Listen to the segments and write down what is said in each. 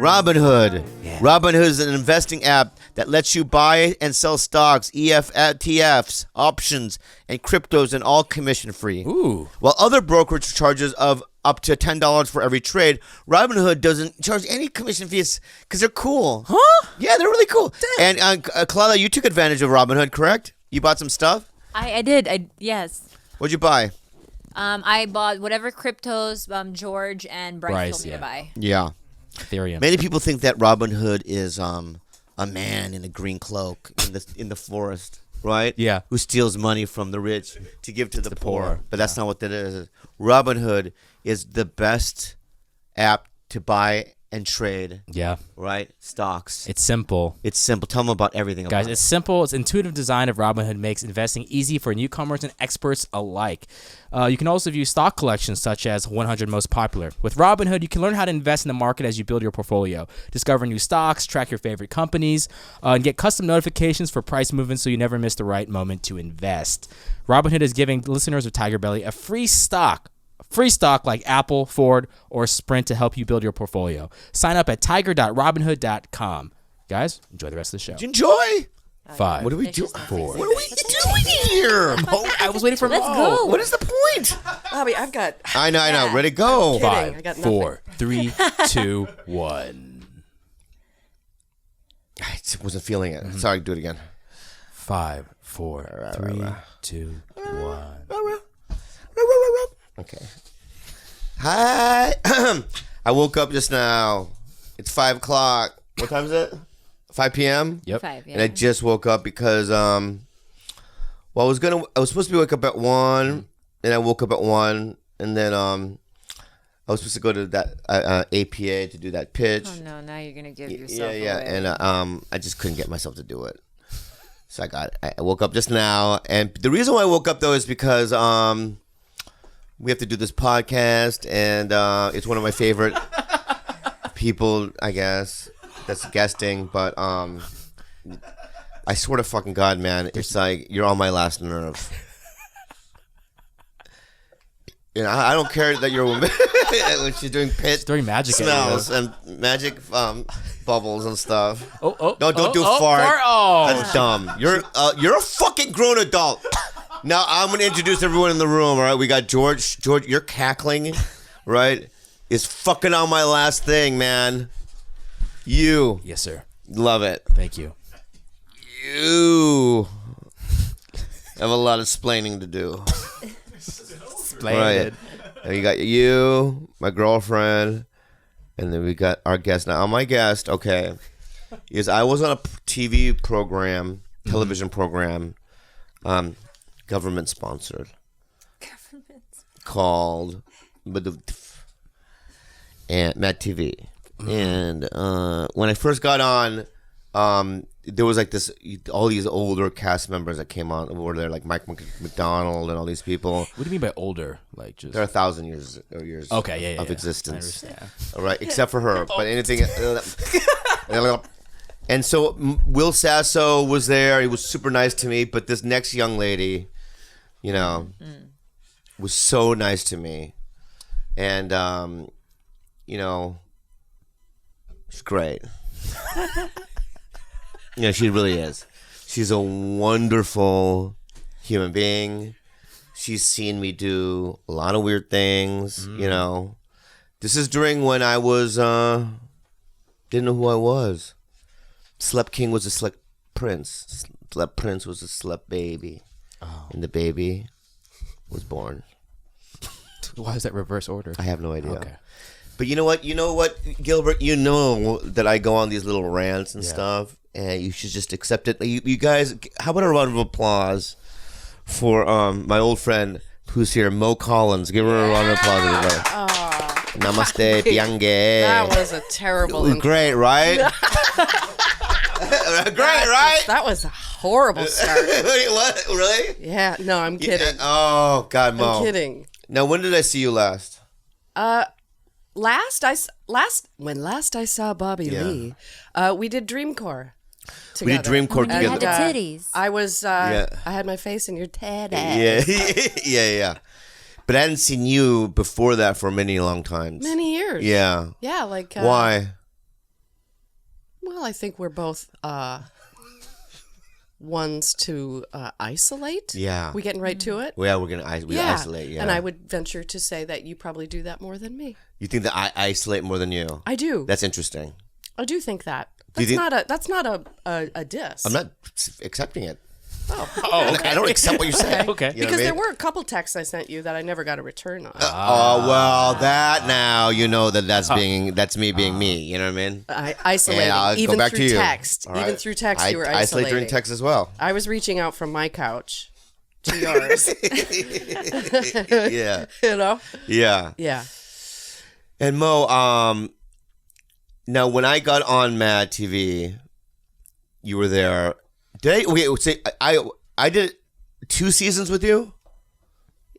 Robinhood. Yeah. Robinhood is an investing app that lets you buy and sell stocks, ETFs, options, and cryptos, and all commission-free. Ooh. While other brokerage charges of up to $10 for every trade, Robinhood doesn't charge any commission fees because they're cool. Huh? Yeah, they're really cool. Damn. And Khalyla, you took advantage of Robinhood, correct? You bought some stuff? I did. Yes. What'd you buy? I bought whatever cryptos George and Bryce told me to buy. Yeah. Ethereum. Many people think that Robinhood is a man in a green cloak in the forest, right? Yeah. Who steals money from the rich to give to the poor. But that's not what that is. Robinhood is the best app to buy and trade. Yeah. Right? Stocks. It's simple. It's simple. Tell them about everything. Guys, it's simple. It's intuitive design of Robinhood makes investing easy for newcomers and experts alike. You can also view stock collections such as 100 most popular. With Robinhood, you can learn how to invest in the market as you build your portfolio. Discover new stocks, track your favorite companies, and get custom notifications for price movements so you never miss the right moment to invest. Robinhood is giving listeners of TigerBelly a free stock like Apple, Ford, or Sprint to help you build your portfolio. Sign up at tiger.robinhood.com. Guys, enjoy the rest of the show. Did you enjoy? 5. What are we doing? 4. What are we doing here? I was waiting for Let's go. What is the point? Bobby, I've got... I know. Ready, go. Kidding. 5, I got 4, 3, 2, 1. I wasn't feeling it. Sorry, do it again. 5, 4, 3, 2, 1. Okay. Hi. I woke up just now. It's 5 o'clock. What time is it? 5 p.m. Yep. 5, yeah. And I just woke up because I was supposed to be wake up at 1, and I woke up at 1, and then I was supposed to go to that APA to do that pitch. Oh no! Now you're gonna give yourself away. And I just couldn't get myself to do it. So I woke up just now, and the reason why I woke up though is because we have to do this podcast, and it's one of my favorite people, I guess, that's guesting. But I swear to fucking God, man, it's like you're on my last nerve. You know, I don't care that you're a woman when she's doing pitch. She's doing magic smells and magic bubbles and stuff. Don't do fart. Oh. That's dumb. You're a fucking grown adult. Now I'm gonna introduce everyone in the room. All right, we got George. George, you're cackling, right? Is fucking on my last thing, man. You. Yes, sir. Love it. Thank you. You have a lot of splaining to do. Right. And you got you, my girlfriend, and then we got our guest. Now, my guest, okay, is I was on a TV program, television program, government sponsored, called and Mad TV. And when I first got on, there was like all these older cast members that came on. Were there like Mike McDonald and all these people? What do you mean by older? Like just they're 1,000 years okay, of existence. I understand. All right, except for her. But anything. And so Will Sasso was there. He was super nice to me. But this next young lady, you know, was so nice to me, and you know, she's great. Yeah, she really is. She's a wonderful human being. She's seen me do a lot of weird things, you know. This is during when I was, didn't know who I was. Slept King was a slept prince. Slept Prince was a slept baby. Oh. And the baby was born. Why is that reverse order? I have no idea. Okay. But you know what, Gilbert? You know that I go on these little rants and stuff. And you should just accept it. You guys, how about a round of applause for my old friend who's here, Mo Collins. Give her a round of applause, everybody. Namaste, Piange. That was a terrible intro. Great, right? Great, right? That was a horrible start. Wait, what? Really? Yeah, no, I'm kidding. Oh, God, Mo. I'm kidding. Now, when did I see you last? Last I saw Bobby Lee, we did Dreamcore. together. We did Dream Court When you had together. the titties. I was. Yeah. I had my face in your titties. Yeah. But I hadn't seen you before that for many long times. Many years. Yeah. Yeah, like. Why? Well, I think we're both ones to isolate. Yeah. We getting right to it? Well, yeah, we're gonna isolate. Yeah. And I would venture to say that you probably do that more than me. You think that I isolate more than you? I do. That's interesting. I do think that. Do you That's not a diss. I'm not accepting it. Oh, okay. I don't accept what you're saying. Okay. You know Because what I there mean? were a couple texts I sent you that I never got a return on. Oh well, that now you know that's me being me. You know what I mean? Isolating, And I'll even go back through to you. text. All right. Even through text, I you were isolate isolating. during text as well. I was reaching out from my couch to yours. Yeah, You know? yeah. Yeah. And Mo, now when I got on Mad TV, you were there. Did I did 2 seasons with you?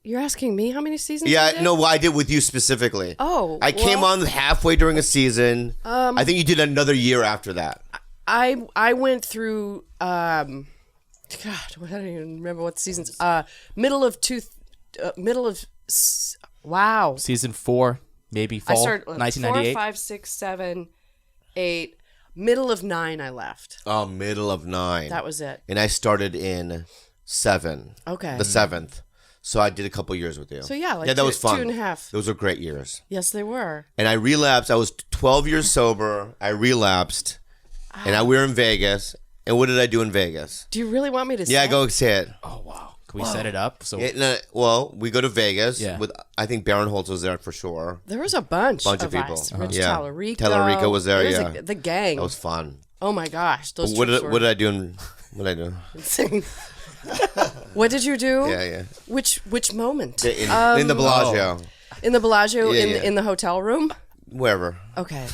You're asking me how many seasons? Yeah, I did? no, well, I did with you specifically. Oh, I came well, on halfway during a season. I think you did another year after that. I went through. God, I don't even remember what seasons. Wow. Season 4, maybe I fall started 1998. 4, 5, 6, 7, 8. Middle of 9, I left. Oh, middle of 9. That was it. And I started in 7. Okay. The 7th. So I did a couple years with you. So yeah, like that was fun. 2.5. Those were great years. Yes, they were. And I relapsed. I was 12 years sober. I relapsed. And we were in Vegas. And what did I do in Vegas? Do you really want me to? Yeah, say? go say it. Oh, wow. Can we set it up? So Well, we go to Vegas Yeah. with. I think Baron Holtz was there for sure. There was a bunch of of people. us. Rich Yeah. Tallarico. Tallarico was there, yeah. The gang. That was fun. Oh my gosh, those What trips did, were what did I do? What did I do? insane. What did you do? Yeah. Which moment? In the Bellagio, In the Bellagio, Yeah. in the hotel room. wherever. Okay,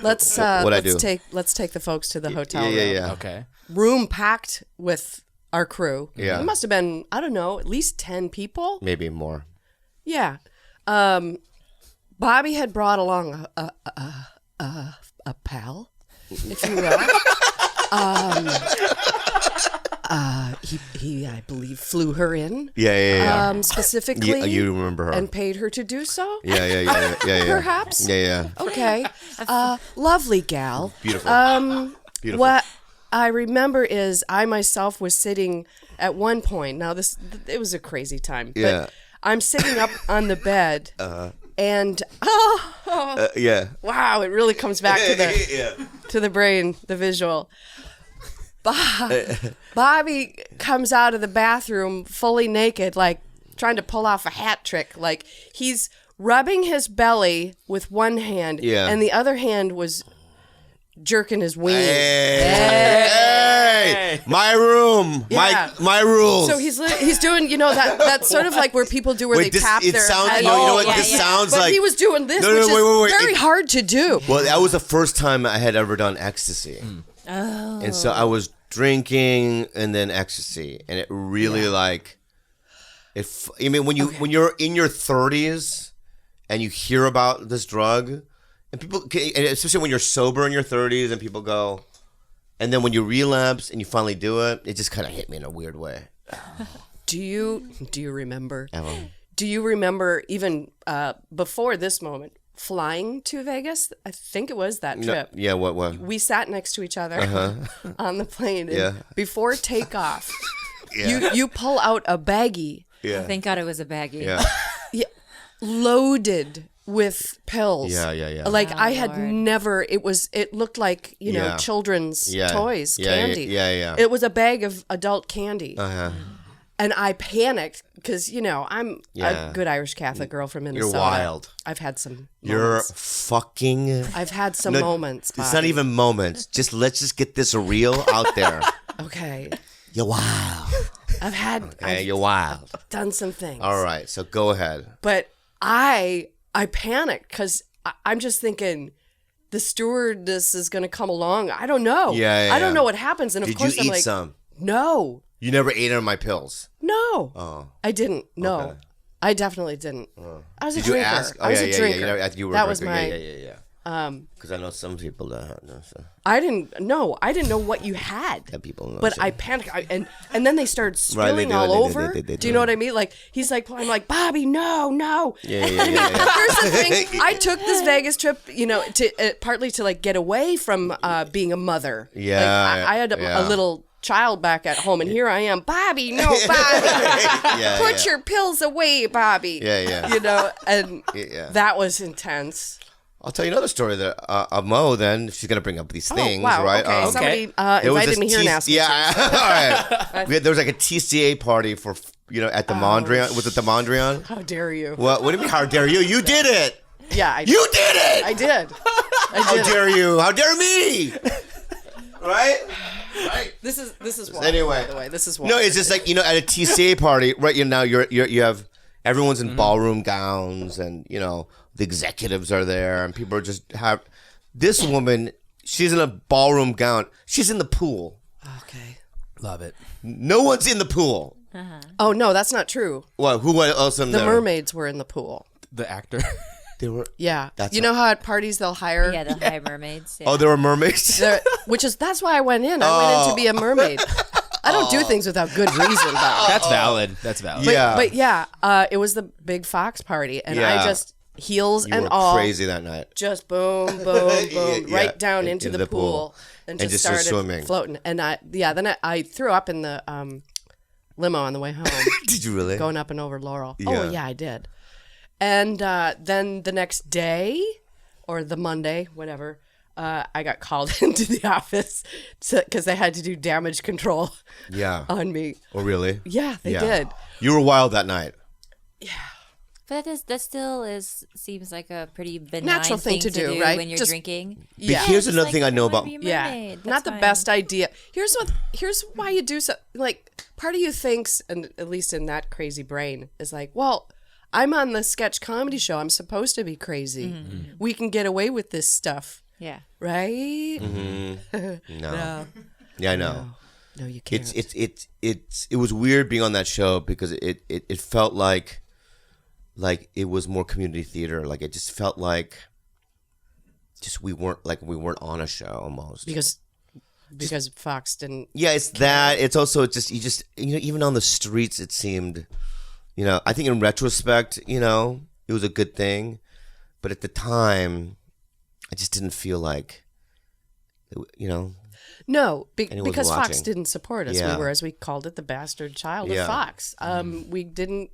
let's What'd I do? let's take the folks to the hotel room. Yeah. okay. Room packed with our crew. Yeah. It must have been, I don't know, at least 10 people. Maybe more. Yeah. Bobby had brought along a pal, if you will. He I believe flew her in. Yeah. Specifically. You remember her? And paid her to do so. Yeah. Perhaps. Yeah. Okay. Lovely gal. Beautiful. Beautiful. What I remember is I myself was sitting at one point. Now it was a crazy time. Yeah. But I'm sitting up on the bed. And Yeah. wow, it really comes back to the brain, the visual. Bobby comes out of the bathroom fully naked, like trying to pull off a hat trick. Like he's rubbing his belly with one hand, and the other hand was jerking his ween. Hey, my room, Yeah. my rules. So he's doing, that's sort of like where people do where they tap it their sounds, head. you know what? yeah, This yeah. sounds But like. he was doing this, No, which wait. is very hard to do. Well, that was the first time I had ever done ecstasy. Oh. And so I was drinking and then ecstasy, and it really when you're in your 30s and you hear about this drug, and people, and especially when you're sober in your 30s, and people go, and then when you relapse and you finally do it, it just kind of hit me in a weird way. Do you remember? Emma. Do you remember even before this moment flying to Vegas? I think it was that trip. Yeah, what? We sat next to each other on the plane. And Yeah. before takeoff, Yeah. you pull out a baggie Yeah. Thank God it was a baggie. Yeah. loaded with pills. Yeah. Like Oh, I had Lord. never. It looked like Yeah. children's Yeah. toys, Yeah, candy. yeah. It was a bag of adult candy. Uh-huh. And I panicked because, I'm Yeah. a good Irish Catholic girl from Minnesota. You're wild. I've had some You're moments. fucking. I've had some No, moments. It's not Bobby. even moments. Let's just get this real out there. Okay. You're wild. I've You're wild. done some things. All right, so go ahead. But I panicked because I'm just thinking the stewardess is going to come along. I don't know. Yeah, I don't yeah. know what happens. And of Did course you I'm eat like, some? no, You never ate any of my pills. no. Oh. I didn't. No, Okay. I definitely didn't. I was a Did you drinker. ask? Oh, I was yeah, a yeah, drinker. yeah. You know, I think you were that a was drinker. my. Yeah. Because I know some people that know. So. I didn't know what you had. That people know. But so. I panicked, and then they started Right, spilling they do, all they do, over. they Do you know what I mean? Like he's like, I'm like, Bobby, no. Yeah. Here's the thing: I took this Vegas trip, to partly to like get away from being a mother. Yeah, like, I had a little child back at home, and here I am, Bobby, no, Bobby, put your pills away, Bobby. Yeah. And that was intense. I'll tell you another story that Mo. Then she's gonna bring up these things, wow, right? Okay. Somebody invited me here and asked me. Yeah, all right. There was like a TCA party for at the Mondrian. Was it the Mondrian? How dare you? What do you mean? How dare you? You did it. Yeah, you did it. I did. How dare you? How dare me? Right. This is why. Anyway, by the way, this is why. No, it's just like at a TCA party, right? You have everyone's in ballroom gowns, and the executives are there, and people are just have this woman. She's in a ballroom gown. She's in the pool. Okay, love it. No one's in the pool. Oh no, that's not true. What? Who else in the there? mermaids were in the pool. The actor. They were. Yeah, know how at parties they'll hire. Yeah, they'll hire mermaids. Yeah. Oh, there were mermaids. That's why I went in. I went in to be a mermaid. I don't do things without good reason. That's valid. That's valid. But it was the big Fox party, and I just heels you and were all crazy that night. just boom, right down into the pool, and just started swimming, floating. And then I threw up in the limo on the way home. Did you really? Going up and over Laurel. Yeah. Oh yeah, I did. And then the next day, or the Monday, whatever, I got called into the office because they had to do damage control. On me. Oh really? Yeah, they did. You were wild that night. Yeah. But that still seems like a pretty benign natural thing to do, right? When you're drinking. But here's another thing I know about. Not the best idea. Here's why you do so. Like, part of you thinks, and at least in that crazy brain, is like, well, I'm on the sketch comedy show. I'm supposed to be crazy. Mm-hmm. We can get away with this stuff. Yeah. Right? Mm-hmm. No. Yeah, I know. No, you can't. It was weird being on that show because it felt like it was more community theater. Like it just felt like we weren't on a show almost. Because Fox didn't. Yeah, it's that. It's also even on the streets it seemed. I think in retrospect, it was a good thing, but at the time, I just didn't feel like, No, because watching. Fox didn't support us. Yeah. We were, as we called it, the bastard child of Fox. We didn't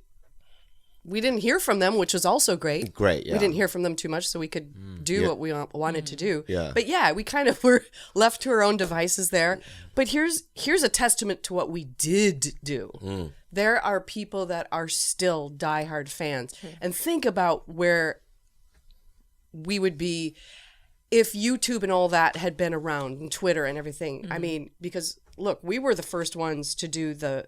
hear from them, which was also great. Great, yeah. We didn't hear from them too much, so we could do what we wanted to do. Yeah. But yeah, we kind of were left to our own devices there. But here's a testament to what we did do. There are people that are still diehard fans. And think about where we would be if YouTube and all that had been around, and Twitter and everything. I mean, because look, we were the first ones to do the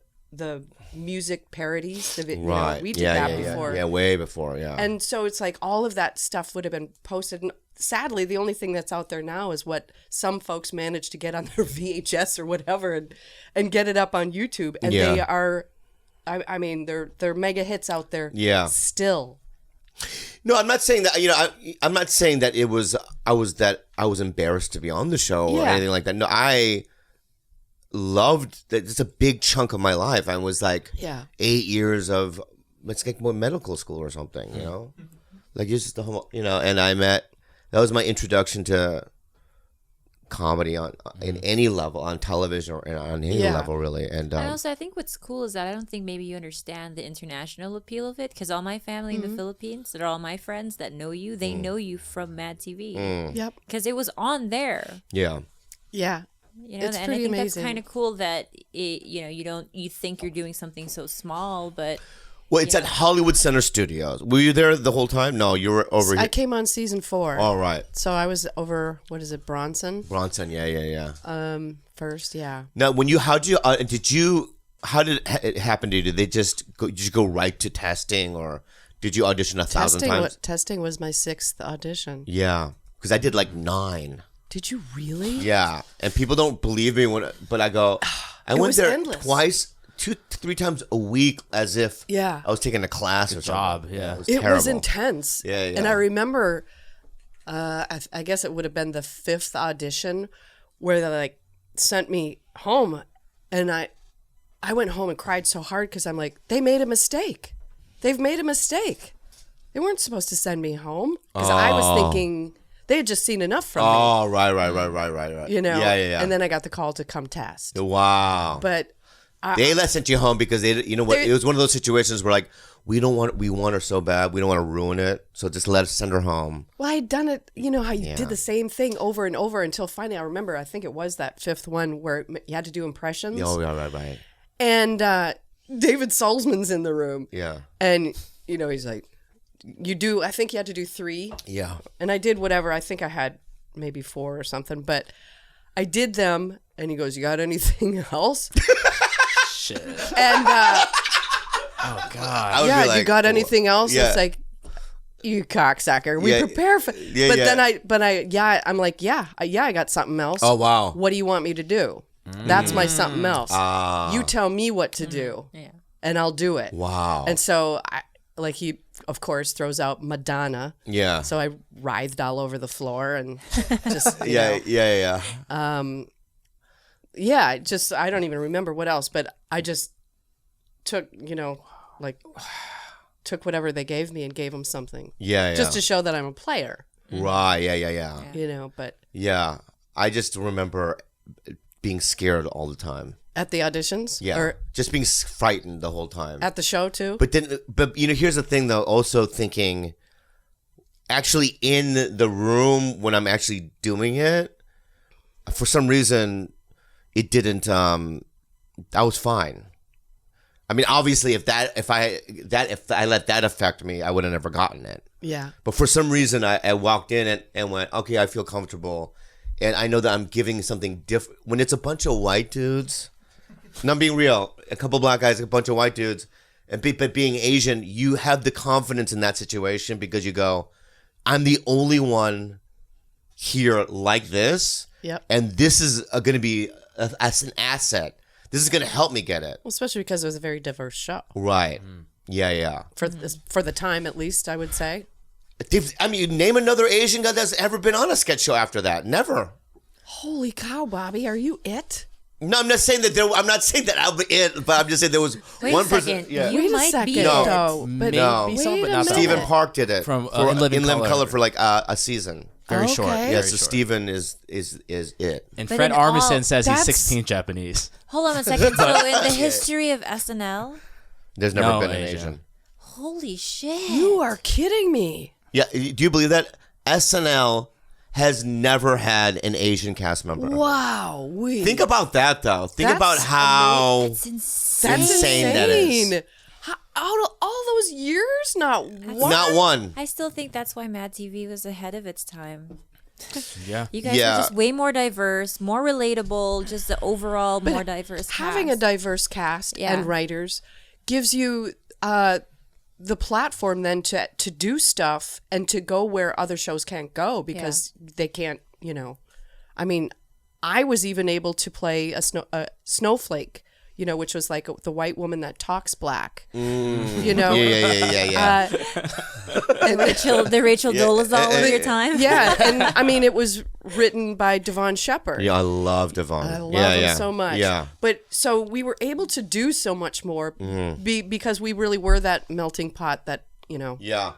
music parodies. Right. We did that before. Yeah, way before, yeah. And so it's like all of that stuff would have been posted. And sadly, the only thing that's out there now is what some folks manage to get on their VHS or whatever and get it up on YouTube. And they are, I mean, they're mega hits out there still. No, I'm not saying that. I'm not saying that I was embarrassed to be on the show or anything like that. No, I loved that. It's a big chunk of my life. I was like 8 years of let's get more medical school or something. Like just the whole and that was my introduction to comedy in any level, on television or on any level really. And also I think what's cool is that I don't think maybe you understand the international appeal of it, because all my family in the Philippines, that are all my friends that know you, they know you from Mad TV. Yep. Because it was on there. Yeah. It's and pretty I think amazing. that's kind of cool that you think you're doing something so small, but Well, it's at Hollywood Center Studios. Were you there the whole time? No, you were over here. I came on season 4. All right. So I was over, what is it, Bronson? Bronson, yeah. First, yeah. Now, how did it happen to you? Did you go right to testing, or did you audition 1,000 times? Testing was my 6th audition. Yeah, because I did like 9. Did you really? Yeah, and people don't believe me but I go, I went there endless. twice, 2-3 times a week, as if I was taking a class or job. something. Yeah, it was It terrible. was intense. Yeah. And I remember I guess it would have been the 5th audition where they like sent me home, and I went home and cried so hard because I'm like, they made a mistake. They've made a mistake. They weren't supposed to send me home because I was thinking they had just seen enough from me. Oh, right. You know? Yeah. And then I got the call to come test. Wow. But they sent you home because they, you know what? It was one of those situations where like we want her so bad, we don't want to ruin it, so just let us send her home. Well, I'd done it. You know how you did the same thing over and over until finally I remember. I think it was that 5th one where you had to do impressions. Oh, yeah, right. And David Salzman's in the room. Yeah. And you know he's like, I think you had to do 3. Yeah. And I did whatever. I think I had maybe 4 or something, but I did them. And he goes, "You got anything else?" Shit. And Oh God. yeah, like, you got anything else? Yeah. It's like, you cocksucker. We prepare for. Yeah, but yeah. then I'm like, I got something else. Oh, wow. What do you want me to do? That's my something else. You tell me what to do, and I'll do it. Wow. And so he of course throws out Madonna. Yeah. So I writhed all over the floor and just Yeah. I don't even remember what else, but I just took took whatever they gave me and gave them something. Yeah. Just to show that I'm a player. Right. Yeah. You know, but Yeah. I just remember being scared all the time. at the auditions, Yeah. or Just being frightened the whole time. at the show too. But you know, here's the thing though. Also thinking, actually in the room when I'm actually doing it, for some reason, it didn't. I was fine. I mean, obviously, if I let that affect me, I would have never gotten it. Yeah. But for some reason, I walked in and went, okay, I feel comfortable, and I know that I'm giving something different. When it's a bunch of white dudes, and I'm being real, a couple black guys, a bunch of white dudes, but being Asian, you have the confidence in that situation because you go, I'm the only one here like this, Yep. and this is going to be as an asset. This is going to help me get it. Well, especially because it was a very diverse show Right. Yeah. for the time, at least I would say. I mean, name another Asian guy that's ever been on a sketch show after that. Never. Holy cow, Bobby, are you it? No, I'm not saying that I'm not saying that I'll be it, but I'm just saying there was Wait one a person. second. Yeah. You Wait a might second, be No. it. though. But No. Maybe some, wait but a not minute. Stephen Park did it From, for In Living Living Color. Color for like a season. Very short. Okay. Very Yeah, so short. Stephen is it. And But Fred in all- Armisen says he's that's- 16 Japanese. Hold on a second. So in the history of SNL, There's never No been an Asian. Asian. holy shit. You are kidding me. Yeah, do you believe that SNL has never had an Asian cast member? Wow. Think about that though. Think That's about how It's insane. That's insane that is. Out of all those years, not one. not one. I still think that's why Mad TV was ahead of its time. Yeah. You guys Yeah. are just way more diverse, more relatable, just the overall more diverse Having a cast. diverse cast Yeah. and writers gives you the platform then to do stuff and to go where other shows can't go because they can't, I mean, I was even able to play a snowflake, which was like the white woman that talks black, Yeah. the Rachel Dolezal of your time. Yeah, and I mean, it was written by Devon Shepard. Yeah, I love Devon. I love yeah, him so much. Yeah. But so we were able to do so much more Mm-hmm. because we really were that melting pot that, Yeah.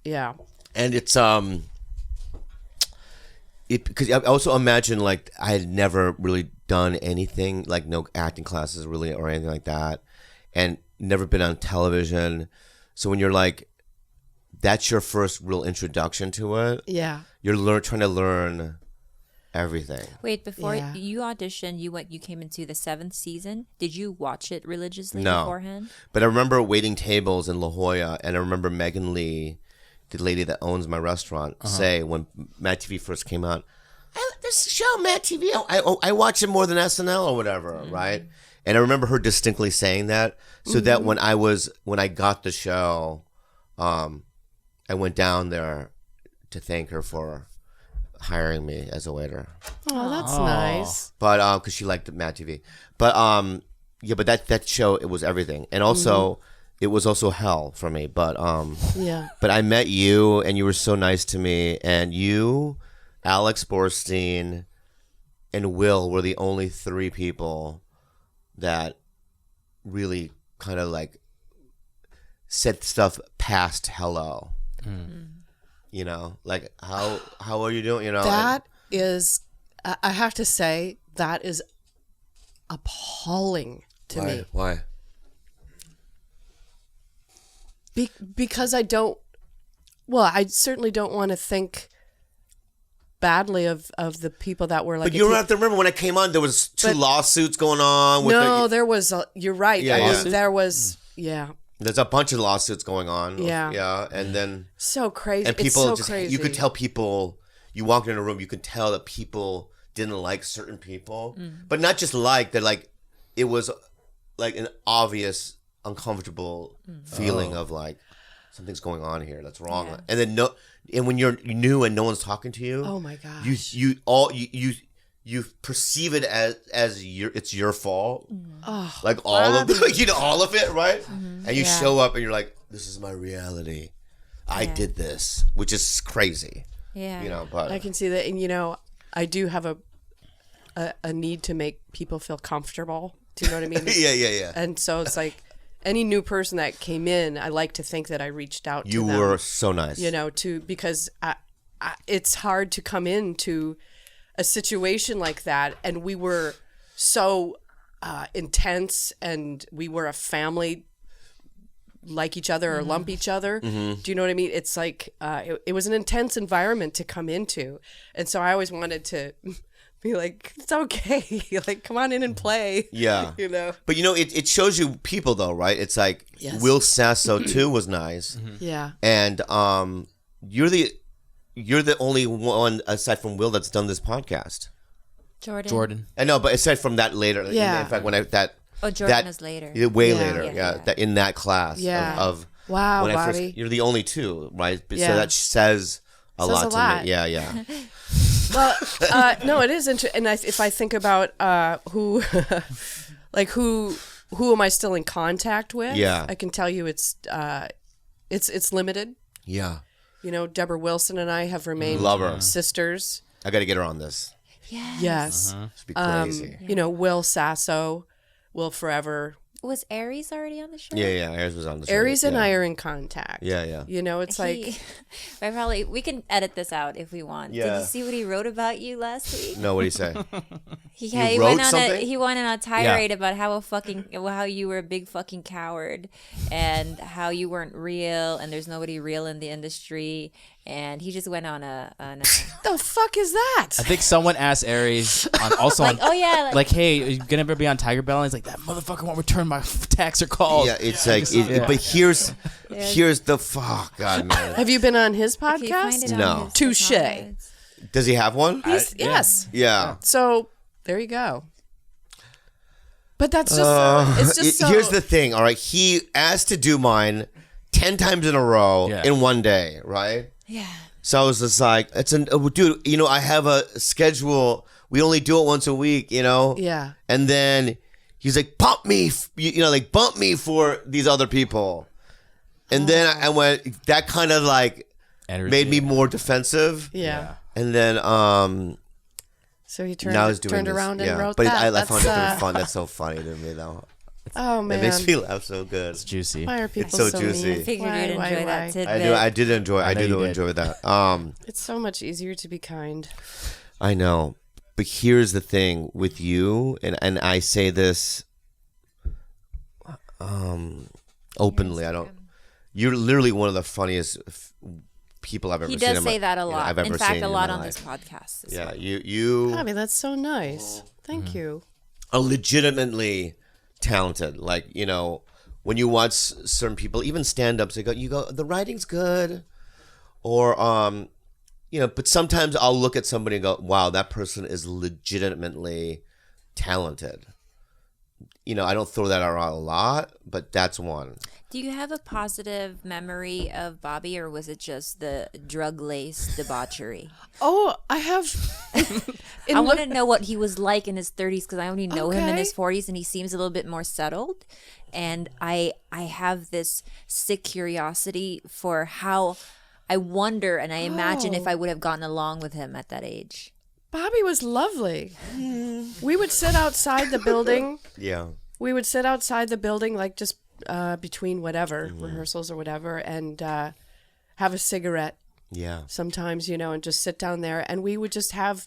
yeah. And it's because I also imagine like I had never really done anything like no acting classes really or anything like that, and never been on television. So when you're like, that's your first real introduction to it. Yeah. You're trying to learn everything. Wait, before Yeah. you auditioned, you came into the 7th season. Did you watch it religiously No. beforehand? But I remember waiting tables in La Jolla, and I remember Megan Lee, the lady that owns my restaurant, say when Mad TV first came out, this show Mad TV, I watch it more than SNL or whatever, right? And I remember her distinctly saying that, so that when I got the show, I went down there to thank her for hiring me as a waiter. Oh, that's nice. But because she liked Mad TV, but yeah, but that show, it was everything, and also it was also hell for me. But Yeah. but I met you, and you were so nice to me. And you, Alex Borstein, and Will were the only 3 people that really kind of like said stuff past hello. You know, like how are you doing? You know, That is, I have to say, that is appalling to me. Why? Because I don't, well, I certainly don't want to think badly of the people that were like. But you don't have to remember when I came on, there was 2 lawsuits going on. With there was. You're right. Yeah, I mean, yeah. there was. Yeah. There's a bunch of lawsuits going on. Yeah. Yeah, and then So crazy. and people it's so just crazy. you could tell people. You walked in a room, you could tell that people didn't like certain people, but not just like that. Like it was like an obvious uncomfortable feeling of like something's going on here that's wrong. Yeah. And then and when you're new and no one's talking to you, Oh my gosh. you perceive it as it's your fault. Oh, Like all of all of it, right? And you Yeah. show up and you're like, this is my reality. I did this, which is crazy. Yeah. You know, but I can see that, and I do have a need to make people feel comfortable. Do you know what I mean? yeah. And so it's like any new person that came in, I like to think that I reached out to You them. were so nice. Because it's hard to come into a situation like that, and we were so intense, and we were a family, like each other or lump each other. Do you know what I mean? It's like it was an intense environment to come into, and so I always wanted to be like, it's okay, like come on in and play. Yeah. But it shows you people though, right? It's like Yes. Will Sasso too was nice. Yeah. And you're the only one aside from Will that's done this podcast. Jordan. I know, but aside from that later. Yeah. In fact, when Jordan that, is later. Way Yeah. later, Yeah. That in that class Yeah. of Wow, when I Bobby. first, you're the only 2, right? So Yeah. that says a Says lot a to lot. me. Yeah. Well, no, it is interesting. And if I think about who, like who am I still in contact with? Yeah. I can tell you it's limited. Yeah. Deborah Wilson and I have remained Love her. sisters. I got to get her on this. Yes. Yes. It's be crazy. Will Sasso, Will Forever. Was Aries already on the show? Yeah. Aries was on the show. Aries and yeah. I are in contact. Yeah. It's like, we can edit this out if we want. Did Yeah. you see what he wrote about you last week? No, what do you say? He wrote went on something? he went on a tirade about how you were a big fucking coward and how you weren't real and there's nobody real in the industry, and he just went on a the fuck is that? I think someone asked Aries also like, oh yeah, like, hey, are you gonna ever be on TigerBelly? And he's like, that motherfucker won't return my tax or calls. Yeah, it's like, but here's the fuck, God, man. Have you been on his Can you find podcast? it on No. his Touche. comments? Does he have one? Yes. Yeah. So there you go. But that's just it's just so, Here's the thing, all right? He asked to do mine 10 times in a row Yeah. in one day, right? Yeah. So I was just like, dude, I have a schedule. We only do it once a week, Yeah. And then he's like, bump me, bump me for these other people. And then I went, that kind of like Energy. made me more defensive. Yeah. And then So he now he's doing turned this. around yeah. and wrote but that. I found it That's, really fun. That's so funny to me, though. Oh man, It makes me laugh so good. It's juicy. why are people so so juicy. mean? Figured Why, you'd why, enjoy why? that tidbit. I do enjoy. I know do you did. enjoy that. It's so much easier to be kind. I know, but here's the thing with you, and I say this openly. I don't. You're literally one of the funniest people I've ever He seen. does say that a lot. I've ever In fact, seen a lot my on life. this podcast. as Yeah, well. you Bobby, that's so nice. Thank you. are legitimately talented. Like, when you watch certain people, even stand-ups, you go, the writing's good, or but sometimes I'll look at somebody and go, wow, that person is legitimately talented. I don't throw that around a lot, but that's one. Do you have a positive memory of Bobby, or was it just the drug-laced debauchery? Oh, I have. I want to know what he was like in his 30s, because I only know him in Okay. his 40s, and he seems a little bit more settled. And I have this sick curiosity for how I wonder, and I imagine if I would have gotten along with him at that age. Bobby was lovely. We would sit outside the building. Yeah. We would sit outside the building, like just between whatever rehearsals or whatever, and have a cigarette Yeah. sometimes, and just sit down there, and we would just have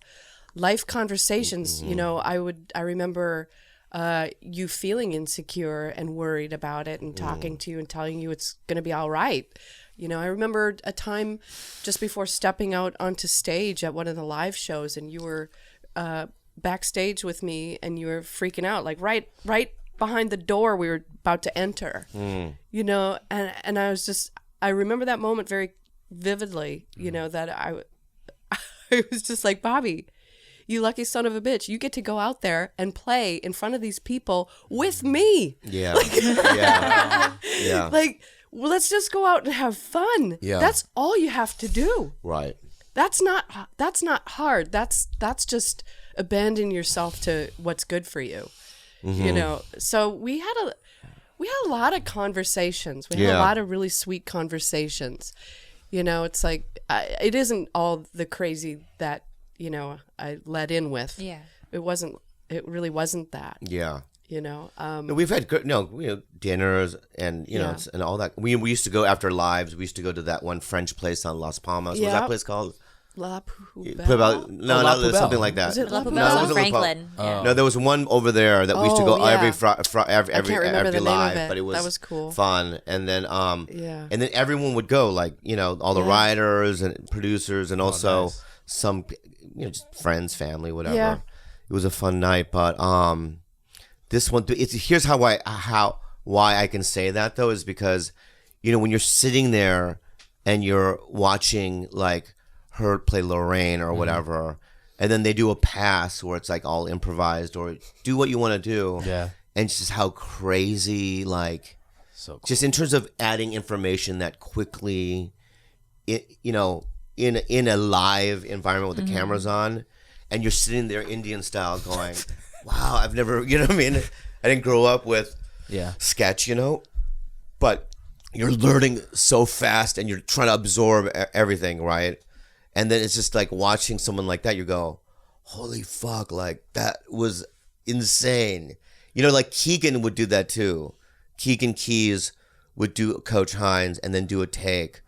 life conversations. I remember you feeling insecure and worried about it, and talking to you and telling you it's going to be all right. I remember a time just before stepping out onto stage at one of the live shows, and you were backstage with me, and you were freaking out, like right behind the door we were about to enter. And I remember that moment very vividly. That I was just like, Bobby, you lucky son of a bitch, you get to go out there and play in front of these people with me. Yeah. Yeah. Like, well, let's just go out and have fun. Yeah. That's all you have to do. Right. That's not hard. That's just abandon yourself to what's good for you. So we had a lot of conversations. We had a lot of really sweet conversations. It's like it isn't all the crazy that I let in with. Yeah. It really wasn't that. Yeah. We've had good, dinners and and all that. We used to go after lives. We used to go to that one French place on Las Palmas. What was that place called? La Poubelle? Not Poubelle. something like that. Was it La La Poubelle? Poubelle it in wasn't La Franklin. Yeah. No, there was one over there that we used to go yeah. every remember the name of live, it. but it was, That was cool. fun. And then Yeah. and then everyone would go, like all the writers and producers, and also some just friends, family, whatever. Yeah. It was a fun night, but this one, here's why I can say that though, is because when you're sitting there and you're watching like her play Lorraine or whatever, and then they do a pass where it's like all improvised, or do what you want to do. Yeah. And just how crazy, like, So cool. just in terms of adding information that quickly, in a live environment with the cameras on, and you're sitting there Indian style going, wow, I've never, you know what I mean? I didn't grow up with sketch, but you're learning so fast and you're trying to absorb everything, right? And then it's just like watching someone like that, you go, holy fuck, like that was insane. Like Keegan would do that too. Keegan Keys would do Coach Hines and then do a take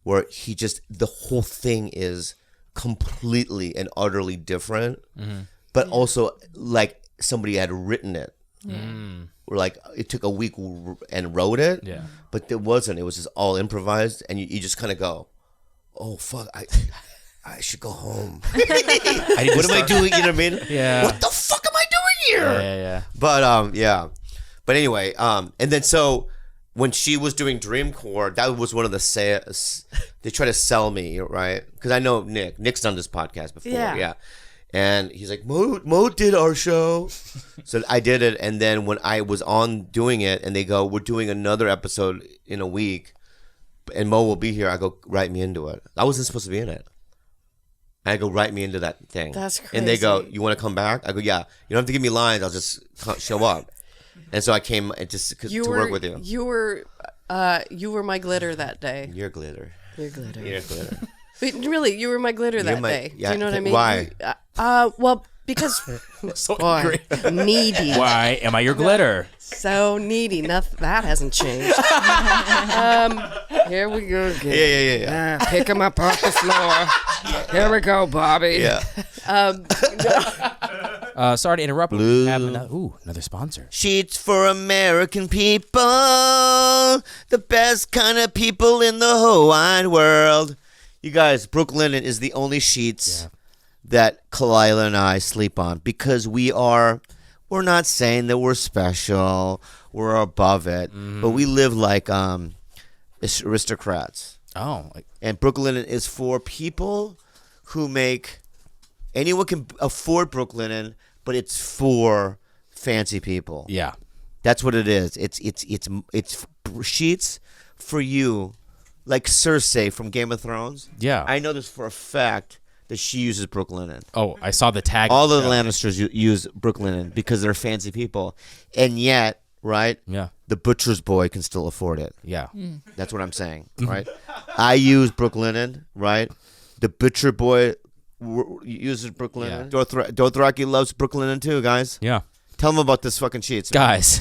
where the whole thing is completely and utterly different, but also like somebody had written it. Or like it took a week and wrote it, but it wasn't. It was just all improvised, and you just kind of go, oh fuck, I should go home. What am I doing? You know what I mean? Yeah. What the fuck am I doing here? Yeah. But but anyway, and then so when she was doing Dreamcore, that was one of the they try to sell me, right? Because I know Nick's done this podcast before, yeah. And he's like, Mo did our show. So I did it, and then when I was on doing it, and they go, we're doing another episode in a week, and Mo will be here. I go, write me into it. I wasn't supposed to be in it. I go, write me into that thing. That's And they go, crazy. you want to come back? I go, yeah. You don't have to give me lines. I'll just show up. And so I came to work with you. You were my glitter that day. You're glitter. You're glitter. You're glitter. But really, you were my glitter that day. yeah, Do you know what I mean? why? Well, because So boy, angry. needy. Why am I your glitter? So needy. Nothing that hasn't changed. Here we go again. Yeah. Pick him up off the floor. Here we go, Bobby. Yeah. Sorry to interrupt. But we have another sponsor. Sheets for American people, the best kind of people in the whole wide world. You guys, Brooklyn is the only sheets that Khalyla and I sleep on, because we're not saying that we're special, we're above it, but we live like aristocrats. Oh. And Brooklyn is for people who anyone can afford Brooklyn, but it's for fancy people. Yeah. That's what it is. It's sheets for you, like Cersei from Game of Thrones. Yeah. I know this for a fact that she uses Brooklinen. Oh, I saw the tag. All the Lannisters use Brooklinen because they're fancy people, and yet, right? Yeah. The butcher's boy can still afford it. Yeah. That's what I'm saying, right? I use Brooklinen, right? The butcher boy uses Brooklinen. Dothraki loves Brooklinen too, guys. Yeah. Tell them about this fucking sheets. Guys,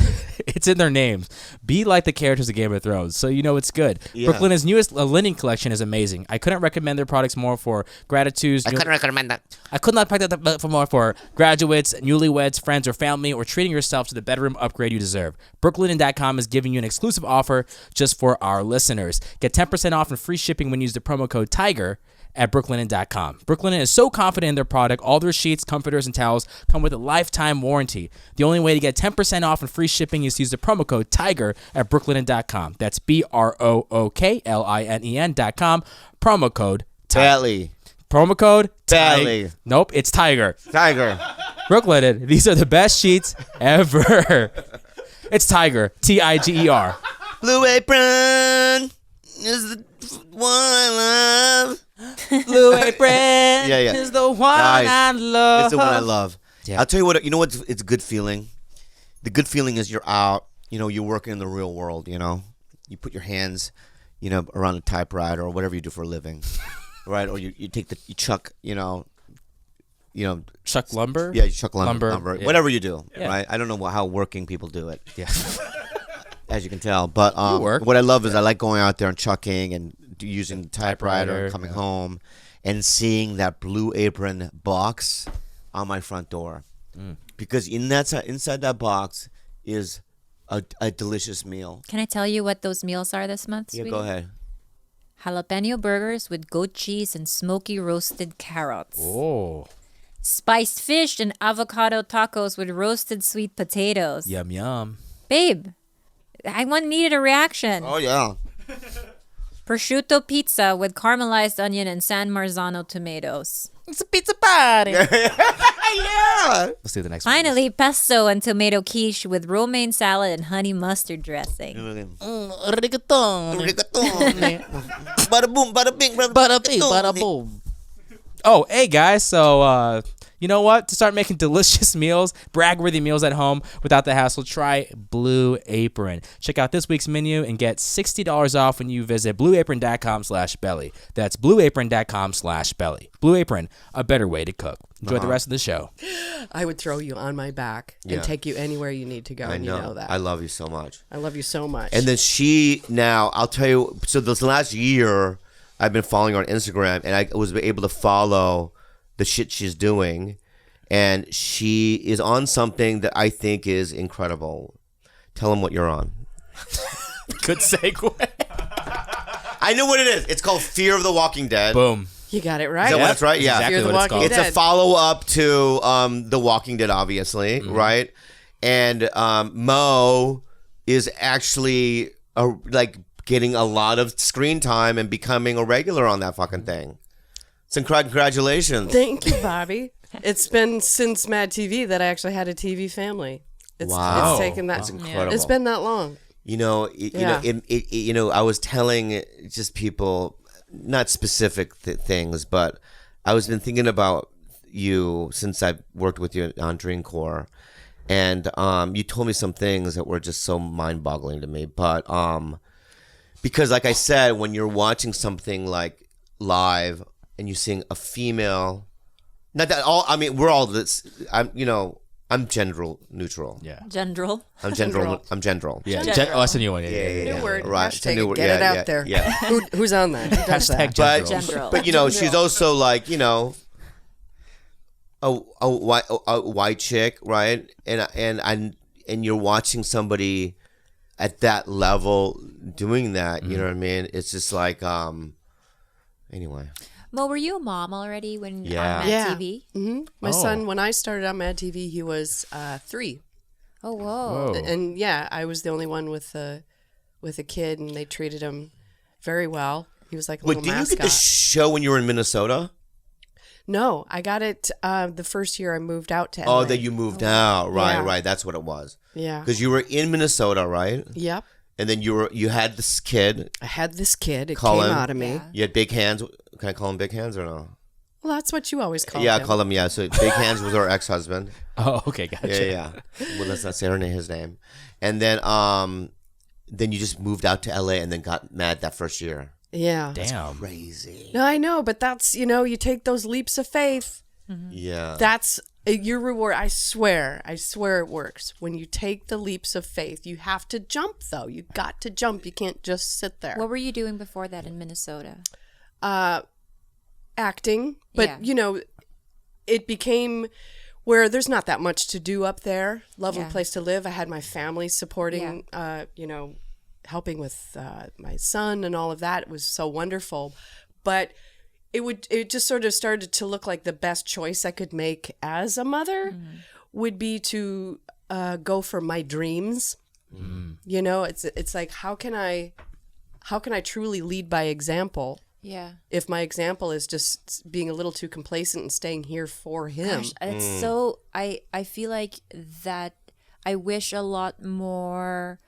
it's in their names. Be like the characters of Game of Thrones, so you know it's good. Yeah. Brooklinen's newest linen collection is amazing. I couldn't recommend their products more for gratitude. I couldn't recommend that. I could not pick that for more for graduates, newlyweds, friends, or family, or treating yourself to the bedroom upgrade you deserve. Brooklinen.com is giving you an exclusive offer just for our listeners. Get 10% off and free shipping when you use the promo code TIGER at brooklinen.com. Brooklinen is so confident in their product, all their sheets, comforters, and towels come with a lifetime warranty. The only way to get 10% off and free shipping is to use the promo code TIGER at brooklinen.com. That's BROOKLINEN.com. Promo code Belly. Promo code Belly. Nope, it's Tiger. Tiger. Brooklinen, these are the best sheets ever. It's Tiger, TIGER. Blue Apron is the one I love. Blue Apron Yeah. is the one Nice. I love. It's the one I love. Yeah. I'll tell you what. You know what? It's a good feeling. The good feeling is you're out. You know, you're working in the real world. You know, you put your hands, you know, around a typewriter or whatever you do for a living, right? Or you chuck, you know, Chuck lumber? yeah, you chuck lumber, Yeah. whatever you do, Yeah. right? I don't know how working people do it, Yeah. as you can tell. But work. what I love is I like going out there and chucking and using the typewriter, Typewriter, coming yeah. home, and seeing that Blue Apron box on my front door. Because inside that box is a delicious meal. Can I tell you what those meals are this month, Yeah, sweetie? go ahead. Jalapeno burgers with goat cheese and smoky roasted carrots. Oh, Spiced fish and avocado tacos with roasted sweet potatoes. yum, yum. Babe, needed a reaction. Oh yeah. Prosciutto pizza with caramelized onion and San Marzano tomatoes. It's a pizza party. Yeah. Let's do the next one. Finally, pesto and tomato quiche with romaine salad and honey mustard dressing. Rigatoni. Bada boom, bada bing, Bada bing, bada boom. Oh, hey guys, so you know what? To start making delicious meals, brag-worthy meals at home without the hassle, try Blue Apron. Check out this week's menu and get $60 off when you visit blueapron.com/belly. That's blueapron.com/belly. Blue Apron, a better way to cook. Enjoy the rest of the show. I would throw you on my back Yeah. and take you anywhere you need to go. I and know. You know that. I love you so much. I love you so much. And then I'll tell you, so this last year, I've been following her on Instagram, and I was able to follow the shit she's doing, and she is on something that I think is incredible. Tell them what you're on. Good segue. I know what it is. It's called Fear of the Walking Dead. Boom. you got it right. Is that what that's right? Yeah. Exactly Fear the what it's Walking called. It's Dead. a follow-up to The Walking Dead, obviously, right? And Mo is actually getting a lot of screen time and becoming a regular on that fucking thing. So congratulations. Thank you, Bobby. It's been since Mad TV that I actually had a TV family. Wow. It's taken that. That's incredible. It's been that long. You know, I was telling just people, not specific things, but I was been thinking about you since I've worked with you on Dreamcore, and you told me some things that were just so mind-boggling to me. But because, like I said, when you're watching something like live and you're seeing a female, not that all. I mean, we're all this. I'm gender neutral. Yeah. General. I'm general. I'm general. Yeah. General. Oh, that's a new one. Yeah. New word. Right. It's a Hashtag new it. word. Get it Yeah, out yeah, there. yeah. Who's on that? Who does Hashtag that? general. But she's also like a white chick, right? And you're watching somebody at that level doing that. You know what I mean? It's just like anyway. Mo, were you a mom already when Yeah. on Mad Yeah. TV? My Oh. son, when I started on Mad TV, he was 3. Oh, whoa. Whoa. And yeah, I was the only one with a kid, and they treated him very well. He was like a Wait, little did you mascot. get the show when you were in Minnesota? No, I got it the first year I moved out to LA. Oh, that you moved out. Right, Yeah. right. That's what it was. Yeah. Because you were in Minnesota, right? Yep. And then you had this kid. I had this kid. It Colin. came out of me. Yeah. You had big hands. Can I call him big hands or no? Well, that's what you always call Yeah, him. I call him. Yeah, so big hands was our ex-husband. Oh, okay, gotcha. Yeah. Well, let's not say his name. And then you just moved out to LA and then got mad that first year. Yeah. Damn. Crazy. No, I know, but that's, you take those leaps of faith. Yeah. That's your reward. I swear it works. When you take the leaps of faith, you have to jump, though. You got to jump. You can't just sit there. What were you doing before that in Minnesota? Acting, but it became where there's not that much to do up there. Lovely Yeah. place to live. I had my family supporting, helping with my son and all of that. It was so wonderful, but it just sort of started to look like the best choice I could make as a mother would be to go for my dreams. It's like how can I truly lead by example? Yeah. If my example is just being a little too complacent and staying here for him. Gosh, it's so I feel like that I wish a lot more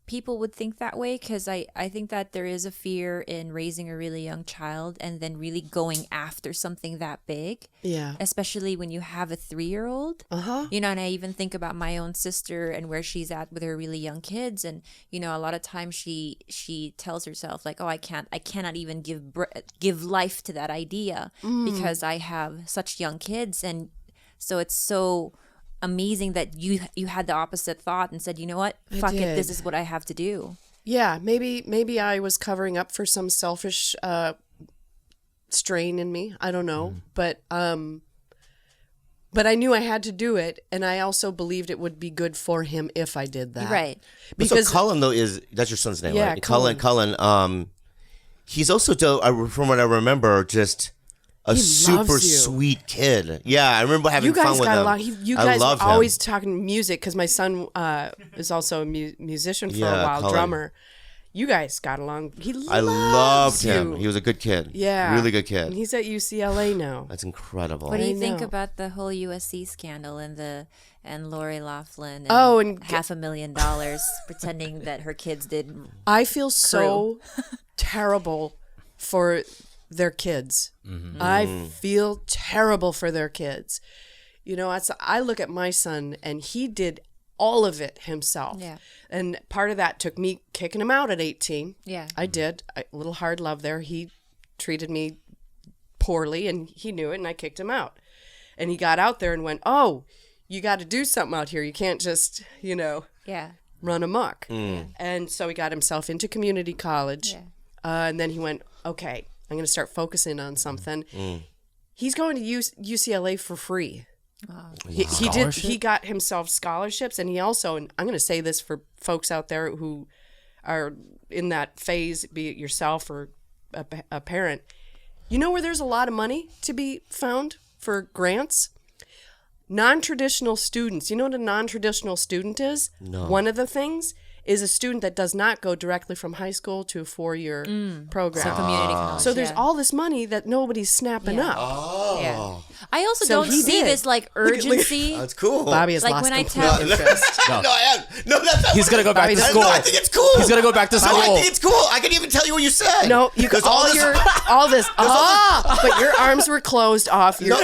people would think that way, because I think that there is a fear in raising a really young child and then really going after something that big. Yeah. Especially when you have a 3-year-old. And I even think about my own sister and where she's at with her really young kids, and a lot of times she tells herself like, oh, I cannot even give life to that idea because I have such young kids. And so it's so amazing that you had the opposite thought and said, you know what, fuck it, this is what I have to do. Yeah, maybe I was covering up for some selfish strain in me. I don't know, but I knew I had to do it, and I also believed it would be good for him if I did that. Right. Because so Cullen though that's your son's name, Yeah, right? Cullen. He's also from what I remember, just a He super loves you. sweet kid. Yeah, I remember having You guys fun with got him. along. You I guys were loved him. always talking music because my son is also a musician for a while, Cullen. drummer. You guys got along. I loved him. you. He was a good kid. Yeah, really good kid. And he's at UCLA now. That's incredible. What do you I think know. about the whole USC scandal and Lori Laughlin and, and $500,000 pretending that her kids did? I feel so terrible for their kids. I feel terrible for their kids. I look at my son, and he did all of it himself. Yeah. And part of that took me kicking him out at 18. Yeah. I did. A little hard love there. He treated me poorly, and he knew it, and I kicked him out. And he got out there and went, oh, you got to do something out here. You can't just, Yeah. run amok. And so he got himself into community college. Yeah. And then he went, okay, I'm going to start focusing on something. He's going to UCLA for free. Wow. He got himself scholarships, and he also, and I'm going to say this for folks out there who are in that phase, be it yourself or a parent, where there's a lot of money to be found for grants? Non-traditional students. You know what a non-traditional student is? No. One of the things is a student that does not go directly from high school to a 4-year program. So community college. So there's yeah. all this money that nobody's snapping Yeah. up. Oh. Yeah. I also So don't he see did. this like urgency. That's cool. Bobby has Like lost when I complete tell- interest. No, I am. No, that's not He's what gonna go back Bobby to doesn't- school. No, I think it's cool. He's gonna go back to No, school. I think it's cool. I can even tell you what you said. No, you got There's all this. all this. But your arms were closed off. Your,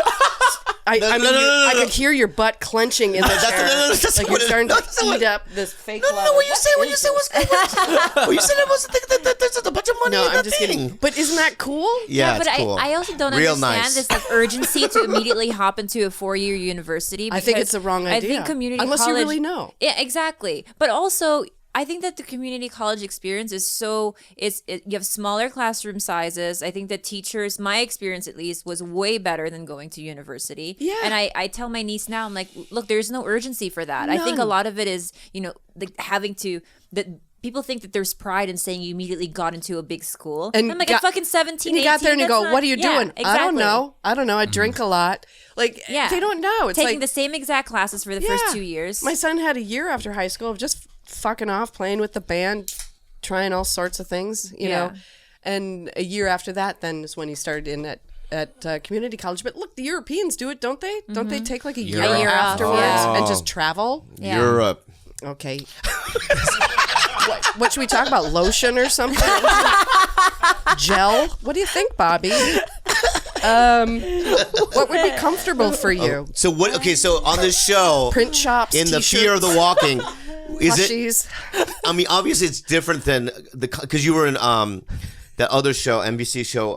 I mean, no. I could hear your butt clenching in the that's- chair. that's like what you're it- starting no, to that's not what- eat up this fake No, leather. what you said was what you said. It was that there's a bunch of money No, in I'm that just thing. kidding. But isn't that cool? Yeah, but it's cool. I also don't Real understand nice. this like urgency to immediately hop into a 4-year university. I think because it's the wrong I idea. think community Unless college, you really know. Yeah, exactly. But also, I think that the community college experience is you have smaller classroom sizes. I think that teachers, my experience at least, was way better than going to university. Yeah. And I tell my niece now, I'm like, look, there's no urgency for that. I think a None. lot of it is, that people think that there's pride in saying you immediately got into a big school. And I'm like, got- at fucking 17, And you got there and you that's go, not- what are you Yeah, doing? Exactly. I don't know. I drink a lot. Like, Yeah. they don't know. It's Taking like the same exact classes for the first 2 years. My son had a year after high school of just fucking off, playing with the band, trying all sorts of things, you know. And a year after that, then is when he started in at community college. But look, the Europeans do it, don't they? Don't they take like a year A year off, afterwards yeah. and just travel? Yeah. Europe. Okay. What should we talk about? Lotion or something? Gel? What do you think, Bobby? What would be comfortable for you? So what? Okay, so on this show, Print shops, in the t-shirts, Fear of the Walking, is it? plushies. I mean, obviously it's different than because you were in that other show, NBC show.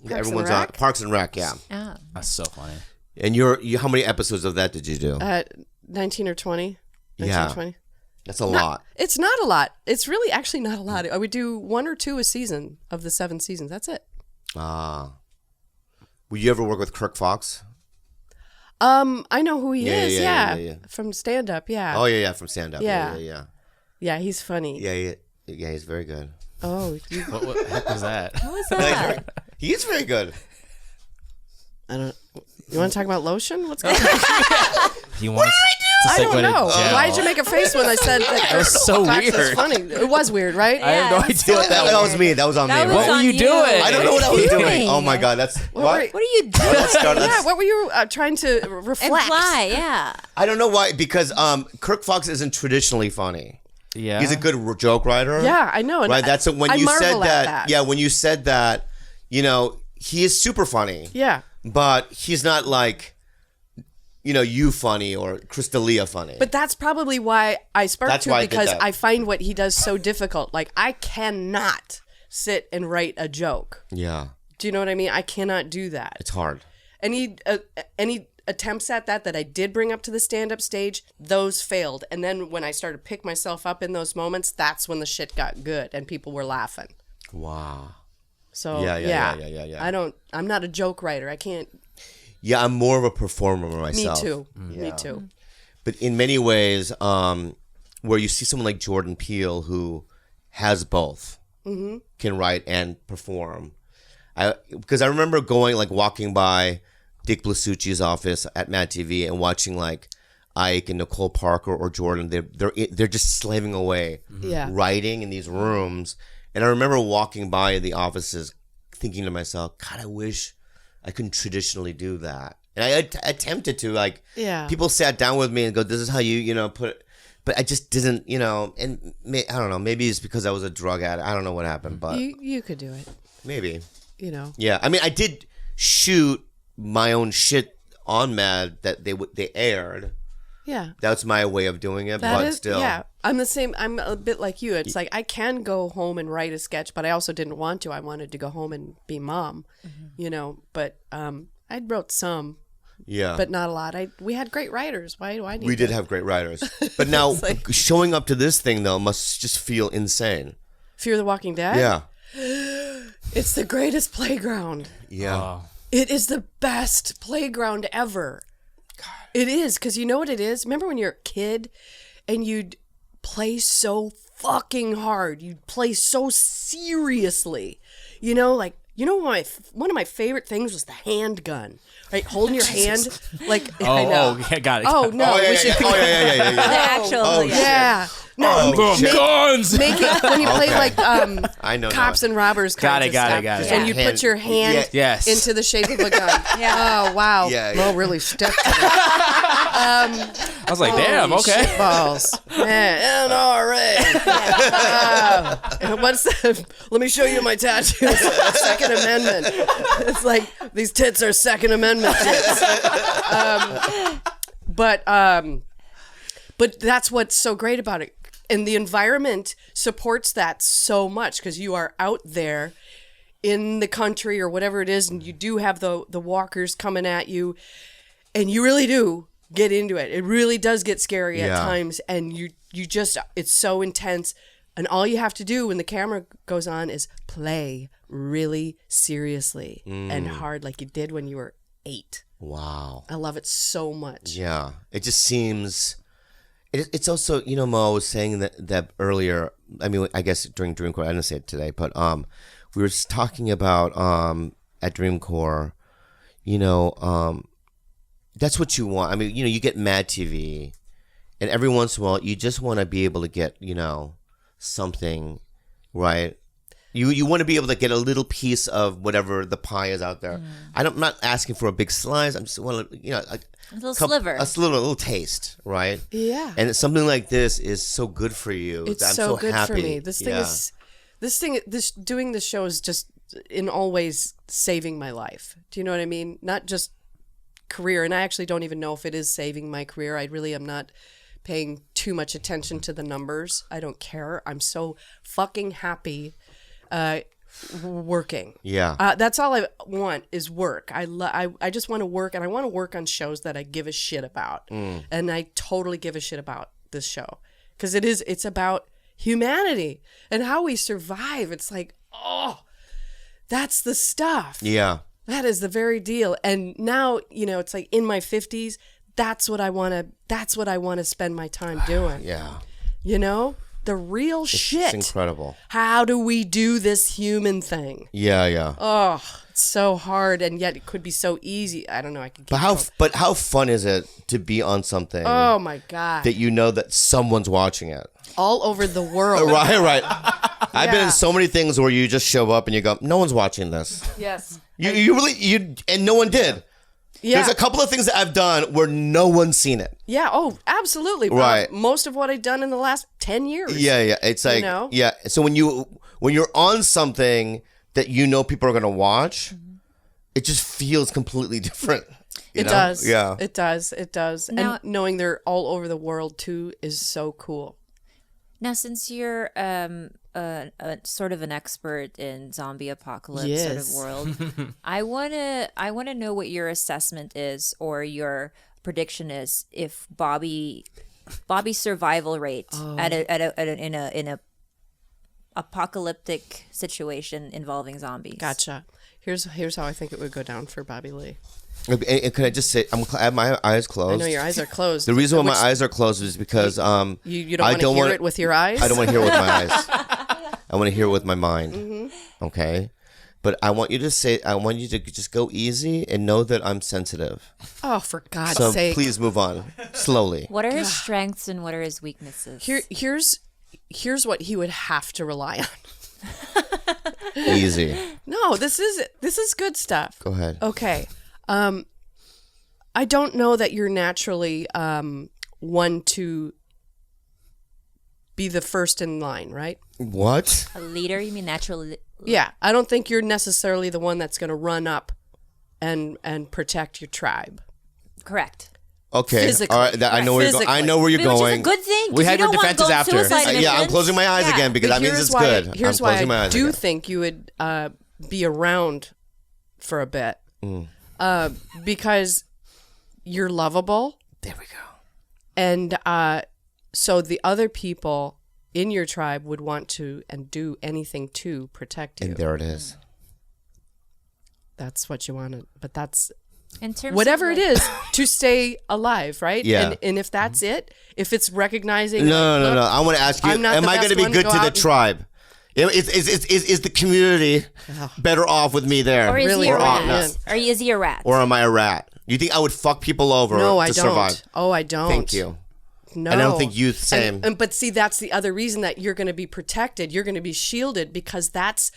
That everyone's on Rec? Parks and Rec. Yeah, Oh. That's so funny. and you how many episodes of that did you do? 19 or 20. 19 Yeah. or 20. That's a lot. It's not a lot. It's really actually not a lot. I would do 1 or 2 a season of the 7 seasons. That's it. Will you ever work with Kirk Fox? I know who he Yeah, is. yeah, Yeah, yeah. From stand up. Yeah. Oh yeah, from stand up. Yeah. Yeah. Yeah, he's funny. Yeah, he's very good. Oh, What the heck was that? What was that? He is very good. I don't. You want to talk about lotion? What's going on? He wants to I don't segue to know. gel. Why did you make a face when I said that? That was so Fox is weird. funny. It was weird, right? I have no Yeah, idea it's what that That was. was me. That was on That me. was Right? What were you doing? I don't know what I was doing. Kidding. Oh my god, that's what? What are you doing? Yeah, what were you trying to reflect? Imply, yeah. I don't know why because Kirk Fox isn't traditionally funny. Yeah. He's a good joke writer. Yeah, I know. And Right. That's when I you said marvel at that. Yeah, when you said that, he is super funny. Yeah. But he's not like, you funny or Chris D'Elia funny. But that's probably why I sparked That's to why I it, did because that. I find what he does so difficult. Like, I cannot sit and write a joke. Yeah, Do you know what I mean? I cannot do that. it's hard. Any attempts at that I did bring up to the stand-up stage, those failed. And then when I started to pick myself up in those moments, that's when the shit got good and people were laughing. Wow. So Yeah. I'm not a joke writer. I can't. Yeah, I'm more of a performer Me myself. too. Me too. But in many ways, where you see someone like Jordan Peele who has both, can write and perform. Because I remember walking by Dick Blasucci's office at Mad TV and watching like Ike and Nicole Parker or Jordan. They're just slaving away, Yeah. writing in these rooms. And I remember walking by the offices, thinking to myself, God, I wish I couldn't traditionally do that. And I attempted to, Yeah. people sat down with me and go, this is how you, put it. But I just didn't, and I don't know, maybe it's because I was a drug addict. I don't know what happened, but You could do it. maybe. Yeah. I mean, I did shoot my own shit on Mad that they aired. Yeah. That's my way of doing it, That but is, still. yeah, I'm the same. I'm a bit like you. It's like I can go home and write a sketch, but I also didn't want to. I wanted to go home and be mom, But I wrote some, Yeah. but not a lot. We had great writers. Why do I need? We did to? have great writers. But now showing up to this thing, though, must just feel insane. Fear the Walking Dead. Yeah. It's the greatest playground. Yeah. It is the best playground ever. It is, because you know what it is? Remember when you're a kid and you'd play so fucking hard? You'd play so seriously. One of my favorite things was the handgun. Right? Holding your hand. I know. yeah, got it. Oh, no. Oh, yeah, we yeah, should yeah. The actual. Oh, Yeah. No, Guns. make it when you play I know cops and robbers Got kinds it, of got it, stuff. got it. And you Hand- put your hand yeah. Yes. into the shape of a gun. Yeah. Oh, wow. Yeah, yeah. Well, really stuck to I was like, damn, okay. balls. Man, NRA. What's that? Let me show you my tattoos. Second Amendment. It's like these tits are Second Amendment tits. But that's what's so great about it. And the environment supports that so much because you are out there in the country or whatever it is, and you do have the walkers coming at you, and you really do get into it. It really does get scary at Yeah. times, and you just, it's so intense. And all you have to do when the camera goes on is play really seriously and hard like you did when you were 8. Wow. I love it so much. Yeah. It just seems... It's also, Mo was saying that earlier. I mean, I guess during Dreamcore, I didn't say it today, but we were just talking about at Dreamcore, that's what you want. I mean, you get Mad TV, and every once in a while, you just want to be able to get, something, right? You want to be able to get a little piece of whatever the pie is out there. I'm not asking for a big slice. I'm just want to, a little sliver. A little taste, right? Yeah. And something like this is so good for you. It's I'm so good happy. for me. Doing this show is just in all ways saving my life. Do you know what I mean? Not just career, and I actually don't even know if it is saving my career. I really am not paying too much attention to the numbers. I don't care. I'm so fucking happy working. Yeah. That's all I want is work. I just want to work, and I want to work on shows that I give a shit about. And I totally give a shit about this show because it's about humanity and how we survive. It's like, oh, that's the stuff. Yeah. That is the very deal. And now, it's like in my 50s, that's what I want to spend my time doing. Yeah. The real shit. It's incredible. How do we do this human thing? Yeah, yeah. Oh, it's so hard, and yet it could be so easy. I don't know. I could. But how fun is it to be on something? Oh my god! That you know that someone's watching it all over the world. Right. I've been in so many things where you just show up and you go, no one's watching this. Yes. And no one did. Yeah. There's a couple of things that I've done where no one's seen it. Yeah. Oh, absolutely. Right. Most of what I've done in the last 10 years. Yeah. It's like, yeah. So when you're on something that people are going to watch, it just feels completely different. It does. Yeah. It does. Now, and knowing they're all over the world too is so cool. Now, since you're sort of an expert in zombie apocalypse sort of world, I wanna know what your assessment is or your prediction is if Bobby's survival rate in a apocalyptic situation involving zombies. Gotcha. Here's how I think it would go down for Bobby Lee. And can I just say, I have my eyes closed. I know your eyes are closed. The reason why my eyes are closed is because you don't want to hear it with your eyes? I don't want to hear it with my eyes. I want to hear it with my mind. Mm-hmm. Okay? But I want you to just go easy and know that I'm sensitive. Oh, for God's sake. sake. So please move on. Slowly. What are his strengths and what are his weaknesses? Here's what he would have to rely on. Easy. No, this is good stuff. Go ahead. Okay. I don't know that you're naturally one to be the first in line, right? What? A leader? You mean naturally? Yeah, I don't think you're necessarily the one that's going to run up and protect your tribe. Correct. Okay. Physically. All right. I know where you're going. I know where you're Which going. is a good thing. We had your defenses after. Yeah, I'm closing my eyes again because that means it's good. Here's I'm why closing my I eyes do again. think you would be around for a bit. Because you're lovable. There we go. And so the other people in your tribe would want to and do anything to protect you. And there it is. That's what you wanted. But that's in terms whatever of it is to stay alive, right? Yeah. And if that's it, if it's recognizing. No. look, I want to ask you, I'm not am the I going to best be one, good go to the out and- tribe? Is the community better off with me there? Or is Really he a wrong. rat? Or is he a rat? Or am I a rat? You think I would fuck people over No, I to don't. survive? Oh, I don't. Thank you. No. And I don't think you the same. But see, that's the other reason that you're going to be protected. You're going to be shielded because that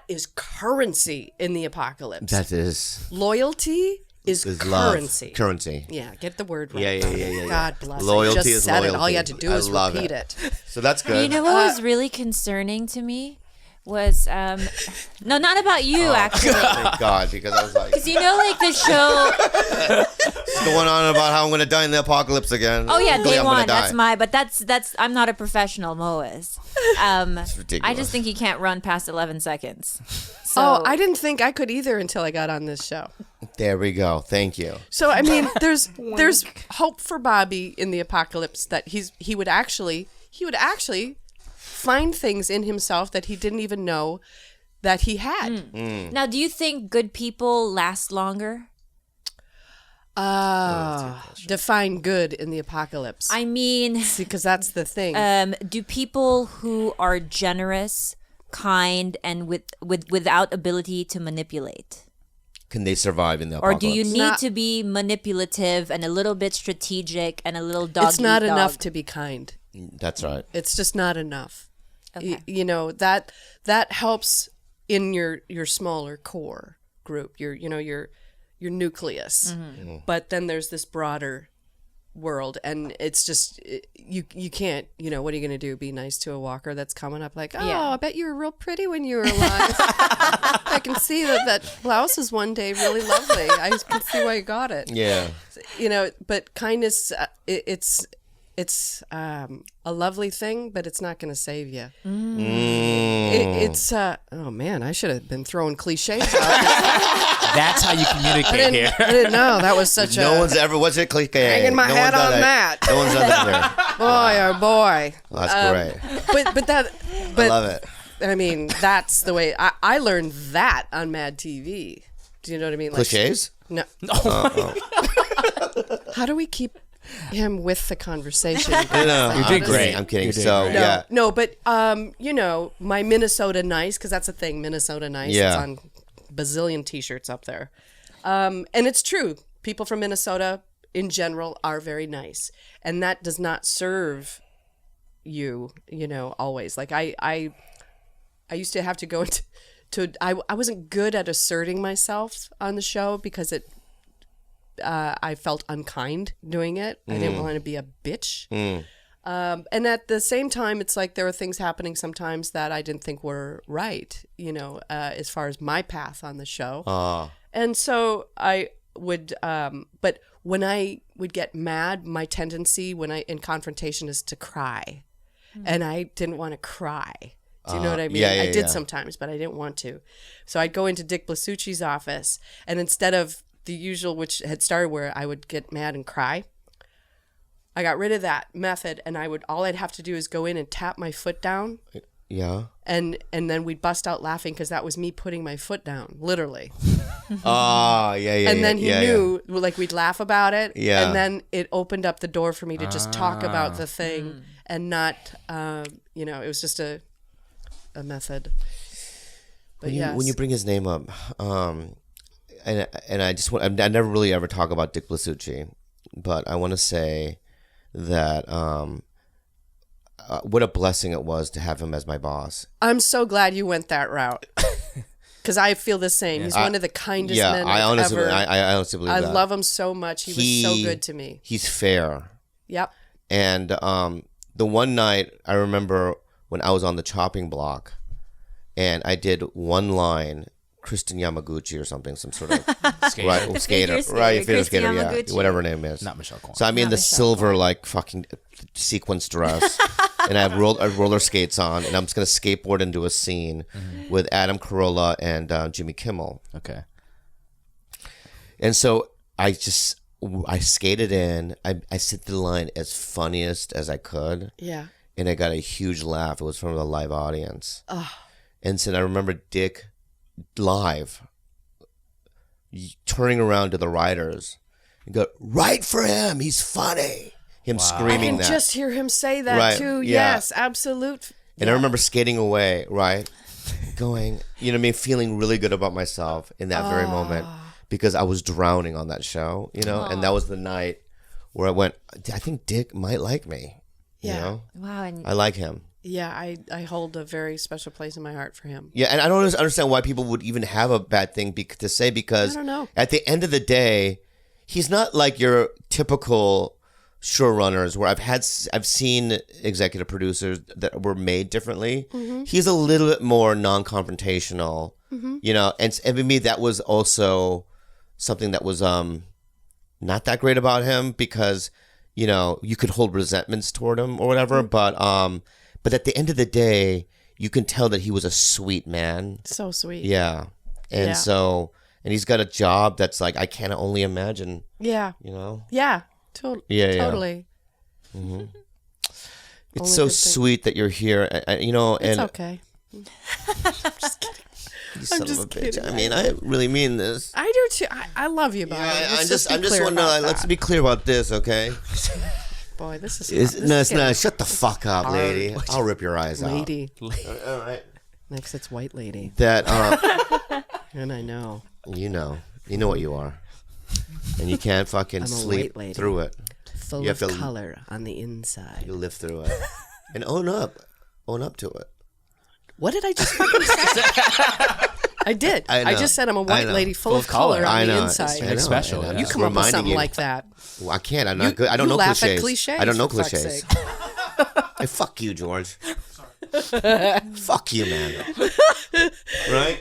is currency in the apocalypse. That is Loyalty is currency. Love. Currency. Yeah, get the word right. Yeah. God bless. Loyalty I just is said loyalty. it. All you had to do I is love repeat it. it. So that's good. You know what was really concerning to me was no, not about you actually. Thank God, because I was like, Because like the show. what's going on about how I'm going to die in the apocalypse again? Oh yeah, Hopefully day I'm gonna one. die. That's my. But that's. I'm not a professional, Mo is. It's ridiculous. I just think he can't run past 11 seconds. So, I didn't think I could either until I got on this show. There we go. Thank you. So I mean, there's hope for Bobby in the apocalypse that he would actually find things in himself that he didn't even know that he had. Now, do you think good people last longer? Define good in the apocalypse. I mean, because that's the thing. do people who are generous, kind, and without ability to manipulate? Can they survive in the Or apocalypse? do you need to be manipulative and a little bit strategic and a little dog? It's not enough to be kind. That's right. It's just not enough. Okay. You know, that helps in your smaller core group, your nucleus. But then there's this broader world, and it's just you can't, what are you going to do, be nice to a walker that's coming up like, I bet you were real pretty when you were alive. I can see that blouse is one day really lovely. I can see why you got it. Yeah. But kindness, it's a lovely thing, but it's not going to save you. It's oh man, I should have been throwing cliches out. That's how you communicate here. I didn't know that was such No one's ever. What's it? Cliche. hanging my hat on that. No one's done that here. Boy, oh boy. Well, that's great. But I love it. I mean, that's the way I learned that on Mad TV. Do you know what I mean? Like, Cliches? no. How do we keep him with the conversation? No, You're doing great. I'm kidding. You're doing So great. yeah. No, but my Minnesota Nice, because that's a thing, Minnesota Nice. Yeah. It's on bazillion T-shirts up there, and it's true. People from Minnesota, in general, are very nice, and that does not serve you. Always. Like I used to have to go I wasn't good at asserting myself on the show because I felt unkind doing it. I didn't want to be a bitch. And at the same time, it's like there were things happening sometimes that I didn't think were right, as far as my path on the show. And so I would, but when I would get mad, my tendency in confrontation is to cry. And I didn't want to cry. Do you know what I mean? Yeah, I did sometimes, but I didn't want to. So I'd go into Dick Blasucci's office, and instead of the usual, which had started where I would get mad and cry, I got rid of that method, and all I'd have to do is go in and tap my foot down. Yeah. And then we'd bust out laughing because that was me putting my foot down, literally. Oh, yeah. And then he knew, like, we'd laugh about it. Yeah. And then it opened up the door for me to just talk about the thing and not, it was just a method. But When you bring his name up, and I never really ever talk about Dick Blasucci, but I want to say that what a blessing it was to have him as my boss. I'm so glad you went that route. Because I feel the same. He's one of the kindest men I've ever. I honestly believe that. I love him so much. He was so good to me. He's fair. Yep. And the one night I remember when I was on the chopping block, and I did one line, Kristen Yamaguchi or something, some sort of skater, right? Figure skater, yeah, whatever her name is. Not Michelle Korn. So I'm in the silver like fucking sequence dress, and I have roller skates on, and I'm just gonna skateboard into a scene with Adam Carolla and Jimmy Kimmel. Okay. And so I skated in. I said the line as funniest as I could. Yeah. And I got a huge laugh. It was from the live audience. And so I remember Dick live turning around to the writers and go, "Right for him. He's funny." Him screaming I can that. just hear him say that Right, too. yeah. Yes, absolute. And I remember skating away, right? Going, feeling really good about myself in that very moment because I was drowning on that show, and that was the night where I went, I think Dick might like me. Yeah. Wow. And I like him. Yeah, I hold a very special place in my heart for him. Yeah, and I don't understand why people would even have a bad thing to say because I don't know. At the end of the day, he's not like your typical showrunners where I've seen executive producers that were made differently. He's a little bit more non-confrontational, and for me that was also something that was not that great about him because you could hold resentments toward him or whatever, but at the end of the day, you can tell that he was a sweet man. So sweet. Yeah. And and he's got a job that's like, I can't only imagine. Yeah. Yeah. Yeah. Totally. It's so sweet that you're here, and It's okay. you son just of a bitch. kidding. I mean, I really mean this. I do too. I love you, Bob. I'm just wondering. Let's be clear about this, okay? Boy, this is. It's not. Shut the fuck up, lady. I'll rip your eyes out. Lady. All right. Next, it's white lady. That And I know. you know what you are, and you can't fucking I'm a sleep white lady. through it. Full You of have to- color on the inside. You live through it, and own up to it. What did I just fucking say? I did. I just said I'm a white lady full of color on the inside. Something special. You come up with something like that. Well, I can't. I'm not good. I don't know laugh cliches. at cliches. I don't know for fuck's cliches. sake. Hey, fuck you, George. Fuck you, man. Right?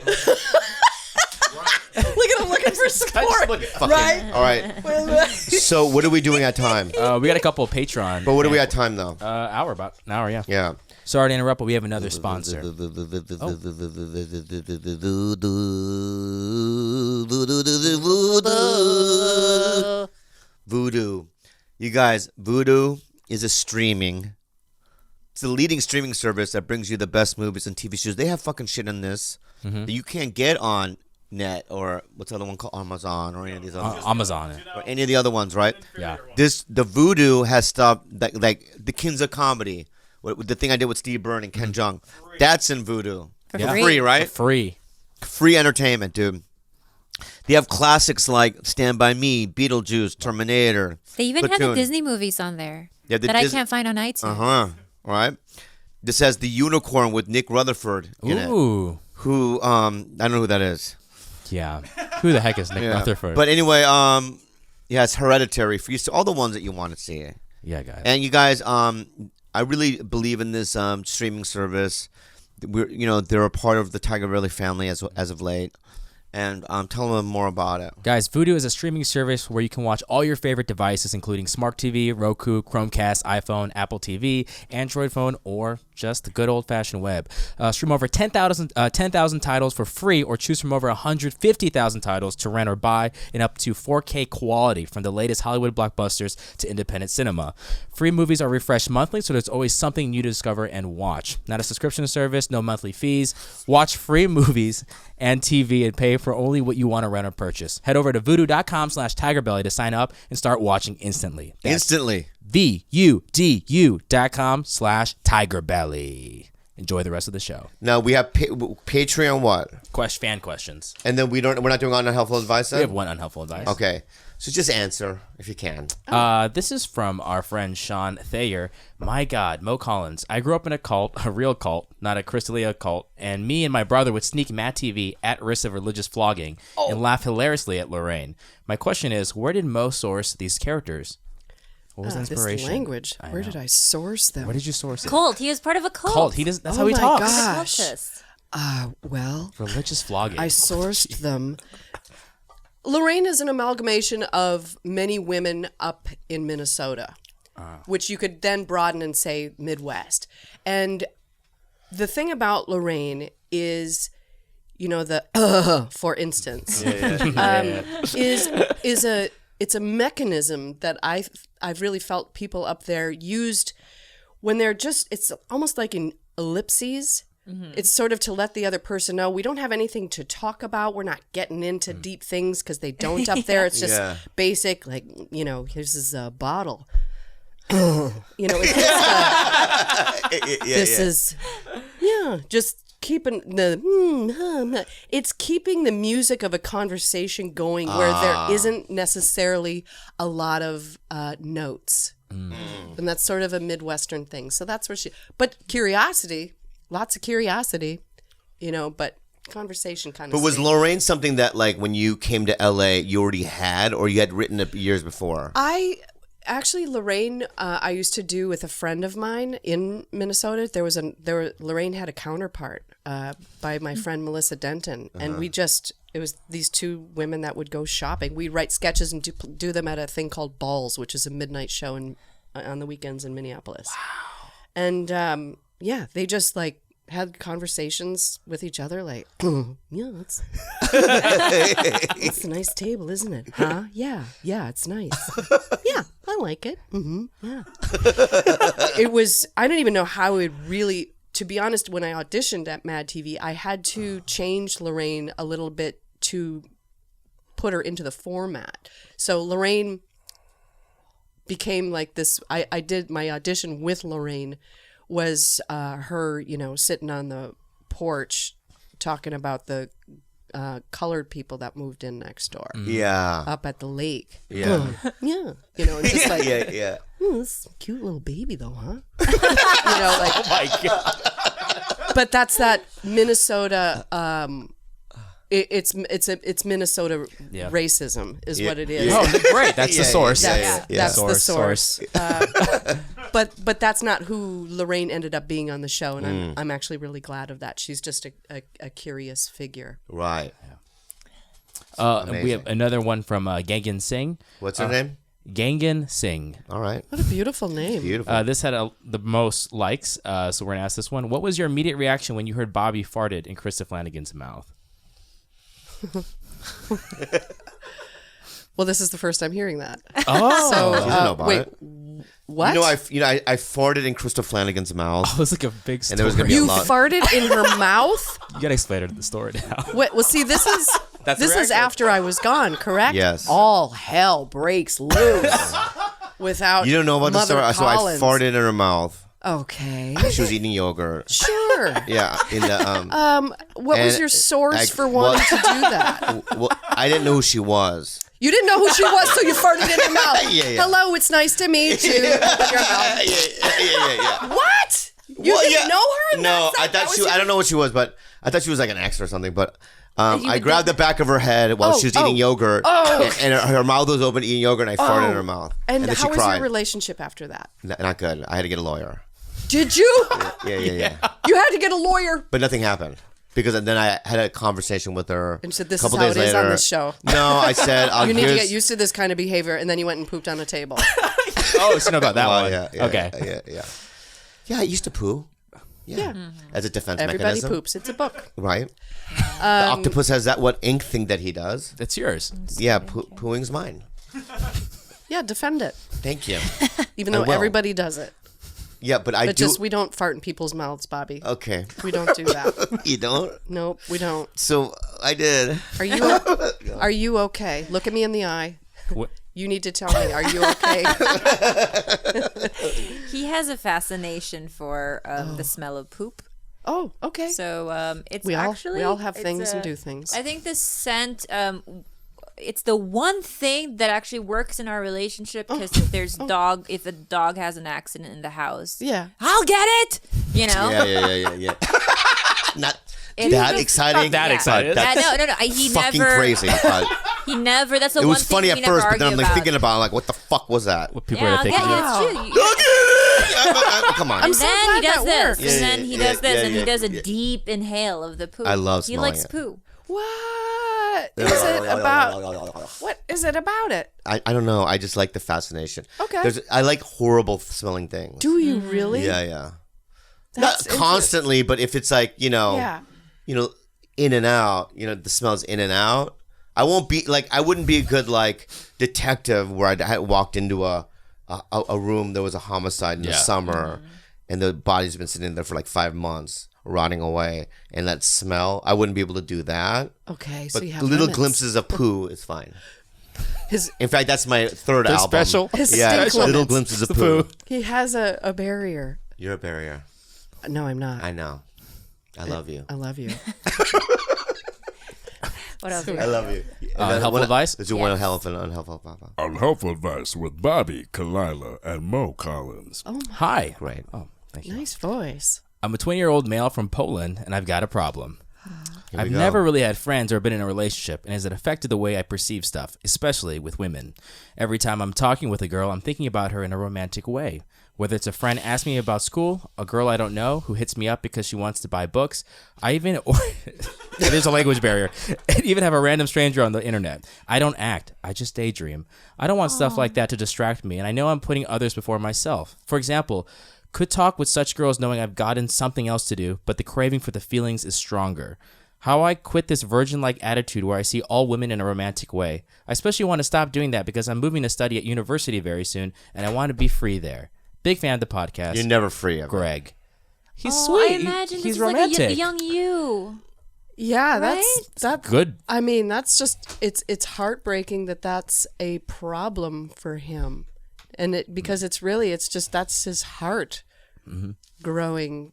Look at him looking for support. Right? All right. So what are we doing at time? We got a couple of Patreon. But what are we at time, though? About an hour, yeah. Yeah. Sorry to interrupt, but we have another sponsor. Vudu. You guys, Vudu is a streaming. It's the leading streaming service that brings you the best movies and TV shows. They have fucking shit in this that you can't get on net or what's the other one called? Amazon or any of these other Amazon. or any of the other ones, right? Yeah. The Vudu has stuff like the Kings of Comedy. The thing I did with Steve Byrne and Ken Jeong. That's in Vudu. For free, right? For free. Free entertainment, dude. They have classics like Stand By Me, Beetlejuice, Terminator. They even have the Platoon. Disney movies on there Yeah, that I can't find on iTunes. All right. This has The Unicorn with Nick Rutherford in it. Ooh. Who, I don't know who that is. Yeah. Who the heck is Nick Rutherford? But anyway, yeah, it's Hereditary. For you, all the ones that you want to see. Yeah, guys. And you guys, I really believe in this streaming service. They're a part of the TigerBelly family as of late. And tell them more about it. Guys, Vudu is a streaming service where you can watch all your favorite devices, including Smart TV, Roku, Chromecast, iPhone, Apple TV, Android phone, or just the good old-fashioned web. Stream over 10,000 titles for free, or choose from over 150,000 titles to rent or buy in up to 4K quality, from the latest Hollywood blockbusters to independent cinema. Free movies are refreshed monthly, so there's always something new to discover and watch. Not a subscription service, no monthly fees. Watch free movies and TV and pay for only what you want to rent or purchase. Head over to voodoo.com/TigerBelly to sign up and start watching instantly. That's Instantly. VUDU.com/TigerBelly. Enjoy the rest of the show. Now we have Patreon what? Fan questions. And then we're not doing unhelpful advice then? We have one unhelpful advice. Okay. So just answer if you can. This is from our friend Sean Thayer. My God, Mo Collins. I grew up in a cult, a real cult, not a Crystalia cult, and me and my brother would sneak Mad TV at risk of religious flogging and laugh hilariously at Lorraine. My question is, where did Mo source these characters? What was the inspiration? This language. Where did I source them? Where did you source it? Cult. He was part of a cult. Cult. He does. That's how he talks. Gosh. Cultist. Well, Religious flogging. I sourced them. Lorraine is an amalgamation of many women up in Minnesota, which you could then broaden and say Midwest. And the thing about Lorraine is, for instance, it's a mechanism that I've really felt people up there used when it's almost like in ellipses. Mm-hmm. It's sort of to let the other person know we don't have anything to talk about. We're not getting into deep things because they don't up there. It's just basic, like, here's this bottle. It's just, just keeping it's keeping the music of a conversation going where there isn't necessarily a lot of notes. And that's sort of a Midwestern thing. So that's where but curiosity. Lots of curiosity, but conversation kind of. But was Lorraine something that, like, when you came to LA, you already had, or you had written it years before? Lorraine, I used to do with a friend of mine in Minnesota. Lorraine had a counterpart by my friend Melissa Denton, and it was these two women that would go shopping. We'd write sketches and do them at a thing called Balls, which is a midnight show on the weekends in Minneapolis. Wow. And they just had conversations with each other it's a nice table, isn't it? Huh? Yeah, it's nice. Yeah, I like it. Mm-hmm. Yeah. I don't even know how it really, to be honest, when I auditioned at Mad TV, I had to change Lorraine a little bit to put her into the format. So Lorraine became like this. I did my audition with Lorraine was her, sitting on the porch talking about the colored people that moved in next door. Yeah. Up at the lake. Yeah. Yeah. It's just like, yeah. This cute little baby though, huh? oh my God. but that's that Minnesota. It's Minnesota racism is what it is. Oh, great! That's the source. That's the source. But that's not who Lorraine ended up being on the show, and I'm actually really glad of that. She's just a curious figure. Right. We have another one from Gangan Singh. What's her name? Gangan Singh. All right. What a beautiful name. Beautiful. This had the most likes, so we're going to ask this one. What was your immediate reaction when you heard Bobby farted in Krista Flanagan's mouth? Well, this is the first time hearing that. Oh. You didn't know about it. What? I farted in Krista Flanagan's mouth. Oh, it was like a big story. And there was gonna be You a lot. farted in her mouth? You got to explain the story now. Wait, well, see, this is after I was gone, correct? Yes. All hell breaks loose without You don't know about the Mother story, so I Collins. farted in her mouth. Okay. She was eating yogurt. Sure. Yeah, in the What was and your source I- for wanting to do that? Well, I didn't know who she was. You didn't know who she was, so you farted in her mouth. Yeah. Hello, it's nice to meet you. Open your mouth. Yeah. What? You didn't know her? No, That's I that thought was she. your- I don't know what she was, but I thought she was like an ex or something. But I would grabbed the back of her head while she was eating yogurt, and her mouth was open eating yogurt, and I farted in her mouth. And then how she was cried. your relationship after that? Not good. I had to get a lawyer. Did you? Yeah. You had to get a lawyer. But nothing happened. Because then I had a conversation with her. And said, "This a couple is how days it is later. on this show." No, I said, You need to get used to this kind of behavior, and then you went and pooped on a table. Oh, so know about that one. Yeah, Okay. Yeah, I used to poo. Yeah. As a defense Everybody mechanism. poops. It's a book. Right. The octopus has that ink thing that he does. That's yours. Yeah, pooing's mine. Yeah, defend it. Thank you. Even I though will. everybody does it. Yeah, but I But do. just we don't fart in people's mouths, Bobby. Okay. We don't do that. You don't? Nope, we don't. So I did. Are you okay? Look at me in the eye. What? You need to tell me, are you okay? He has a fascination for the smell of poop. Oh, okay. So it's We all actually have it's things and do things. I think the scent. It's the one thing that actually works in our relationship because if a dog has an accident in the house, Yeah. I'll get it. You know. Yeah. Not It's that just- exciting. Not that Yeah. excited. That's No. He fucking never. crazy. But He never. That's the it one was thing funny we at never first, but then I'm argue like about. thinking about it, like, what the fuck was that? What people Yeah, are I'll thinking. get Wow. it. It's true. Come on. And so then glad he does that this, works. and then he does this, and he does a yeah. deep inhale of the poo. I love He smelling likes it. poo. What is it about? What is it about it? I don't know. I just like the fascination. Okay. I like horrible smelling things. Do you really? Yeah. That's Not constantly, but if it's like, Yeah. in and out, the smell's in and out. I wouldn't be a good like detective where I had walked into a room, there was a homicide in the summer and the body's been sitting there for like 5 months, rotting away, and that smell, I wouldn't be able to do that. Okay, so But you have little limits. glimpses of poo is fine. His In fact, that's my third They're album. special. His Yeah, stink little limits. glimpses of The poo. poo. He has a barrier. You're a barrier. No, I'm not. I know. I love you. I love you. What else? I love you. Helpful advice? There's one helpful and unhelpful. Unhelpful advice with Bobby, Khalyla, and Mo Collins. Hi. Great. Oh, thank you. Nice voice. I'm a 20-year-old male from Poland, and I've got a problem. Here I've we go. never really had friends or been in a relationship, and has it affected the way I perceive stuff, especially with women? Every time I'm talking with a girl, I'm thinking about her in a romantic way. Whether it's a friend asking me about school, a girl I don't know who hits me up because she wants to buy books, there's a language barrier, and even have a random stranger on the internet. I don't act, I just daydream. I don't want stuff like that to distract me, and I know I'm putting others before myself. For example, could talk with such girls knowing I've gotten something else to do, but the craving for the feelings is stronger. How I quit this virgin-like attitude where I see all women in a romantic way. I especially want to stop doing that because I'm moving to study at university very soon, and I want to be free there. Big fan of the podcast. You're never free of it. Greg. He's Oh, sweet. I imagine He's this is romantic. like a young you. Yeah, Right? that's Good. I mean, that's just it's heartbreaking that that's a problem for him, and because it's just that's his heart growing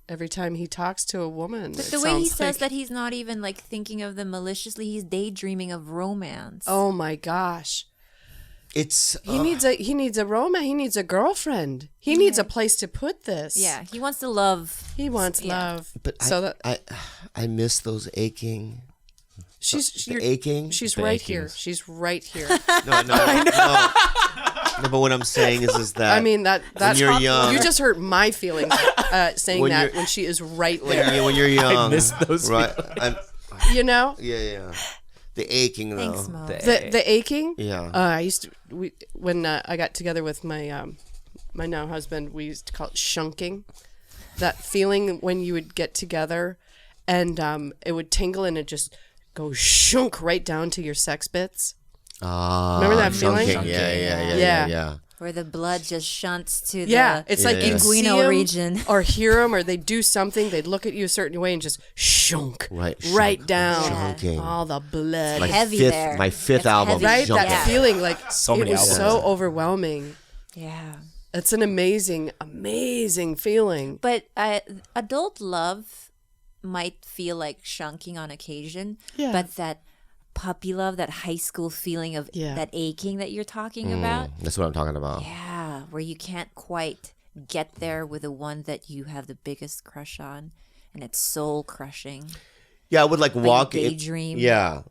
every time he talks to a woman. But the way he says that he's not even like thinking of them maliciously, he's daydreaming of romance. Oh my gosh. He needs a romance. He needs a girlfriend. He needs a place to put this. Yeah, he wants the love. He wants love. But I miss those aching. The aching. She's right here. She's right here. No. No, but what I'm saying is that I mean that's when you're young, you just hurt my feelings saying that when she is right there. when you're young, I miss those right? You know? Yeah. The aching though. Thanks, Mo. The aching? Yeah. I used to when I got together with my my now husband, we used to call it shunking. That feeling when you would get together and it would tingle and it just go shunk right down to your sex bits. Remember that feeling? Yeah. Where the blood just shunts to it's like you see inguinal 'em region. or hear them or they do something, they'd look at you a certain way and just shunk right down. Shunking. All the blood. My fifth album. heavy. Right? Shunking. That feeling like So it many was albums. so overwhelming. Yeah. It's an amazing feeling. But adult love might feel like shunking on occasion, but that puppy love, that high school feeling of that aching that you're talking about. That's what I'm talking about. Yeah, where you can't quite get there with the one that you have the biggest crush on, and it's soul crushing. Yeah, I would like walk. daydream.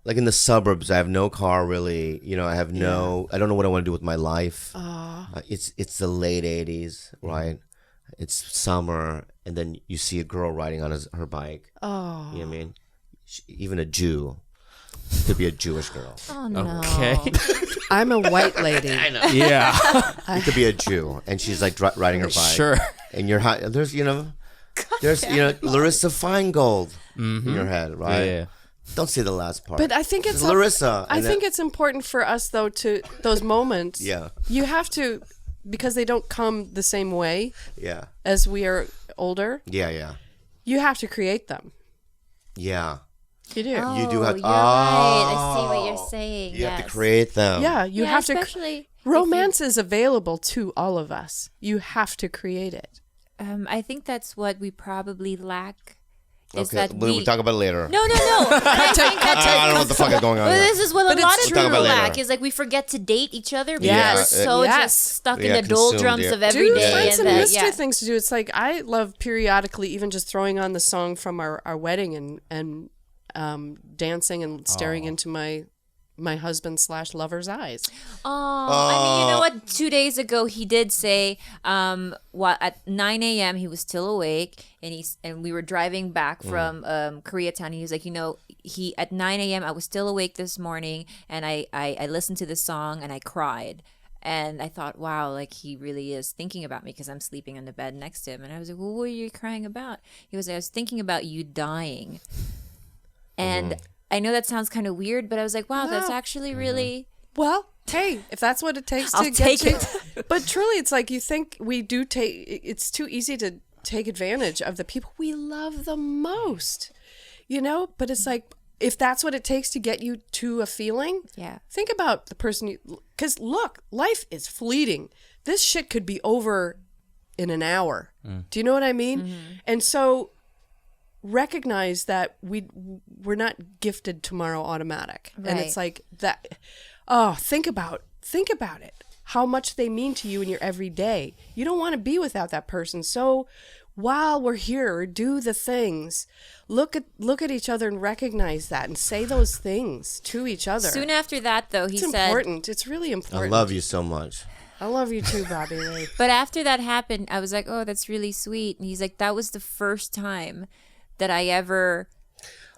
Like in the suburbs. I have no car really. I have no. I don't know what I want to do with my life. It's the late '80s, right? It's summer, and then you see a girl riding on her bike. Oh, you know what I mean? Even a Jew. Could be a Jewish girl. Oh no. Okay. I'm a white lady. I know. Yeah. It could be a Jew, and she's like riding her bike. Sure. And you're high. There's Larissa Feingold in your head, right? Yeah. Don't say the last part. But I think it's Larissa. I think it's important for us though to those moments. Yeah. You have to, because they don't come the same way Yeah. as we are older. Yeah. You have to create them. Yeah. You do. You do have. You're right. I see what you're saying. You have to create them. Yeah, you have to. Especially Romance is available to all of us. You have to create it. I think that's what we probably lack. Is Okay, that we'll talk about it later. No. But I think that's I don't know what the fuck is going on. Well, here. this is what a lot of We'll talk people about it lack. later. Is like we forget to date each other because Yeah, we're so yes. just stuck We in the got consumed, doldrums yeah. of every Dude, day. find and some that, mystery things to do. It's like I love periodically even just throwing on the song from our wedding and dancing and staring into my husband/lover's eyes. Oh, I mean, you know what? 2 days ago, he did say, at 9 a.m. he was still awake, and we were driving back from Koreatown. He was like, at 9 a.m. I was still awake this morning, and I listened to the song and I cried. And I thought, wow, like he really is thinking about me because I'm sleeping on the bed next to him. And I was like, well, what are you crying about? He was like, I was thinking about you dying. And I know that sounds kind of weird, but I was like, wow, that's actually really... Well, hey, if that's what it takes to I'll get take to it. But truly, it's like you think we do take... It's too easy to take advantage of the people we love the most, But it's like, if that's what it takes to get you to a feeling, think about the person you... Because look, life is fleeting. This shit could be over in an hour. Do you know what I mean? Mm-hmm. And so... recognize that we're not gifted tomorrow automatic. Right. And it's like that. Oh, think about it. How much they mean to you in your everyday. You don't want to be without that person. So while we're here, do the things. Look at each other and recognize that and say those things to each other. Soon after that, though, he said... It's important. It's really important. I love you so much. I love you too, Bobby Lee. But after that happened, I was like, oh, that's really sweet. And he's like, that was the first time that I ever...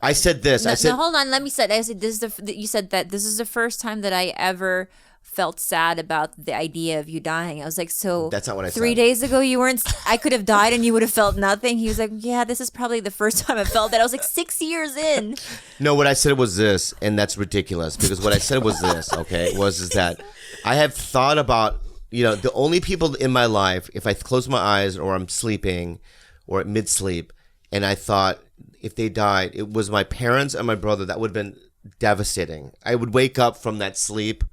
I said this. No, hold on. Let me say. I said this is you said that this is the first time that I ever felt sad about the idea of you dying. I was like, so that's not what I said. 3 days ago you weren't. I could have died and you would have felt nothing. He was like, yeah, this is probably the first time I felt that. I was like 6 years in. No, what I said was this, and that's ridiculous because what I said was this. Okay, is that I have thought about the only people in my life, if I close my eyes or I'm sleeping or at mid-sleep, and I thought if they died, it was my parents and my brother. That would have been devastating. I would wake up from that sleep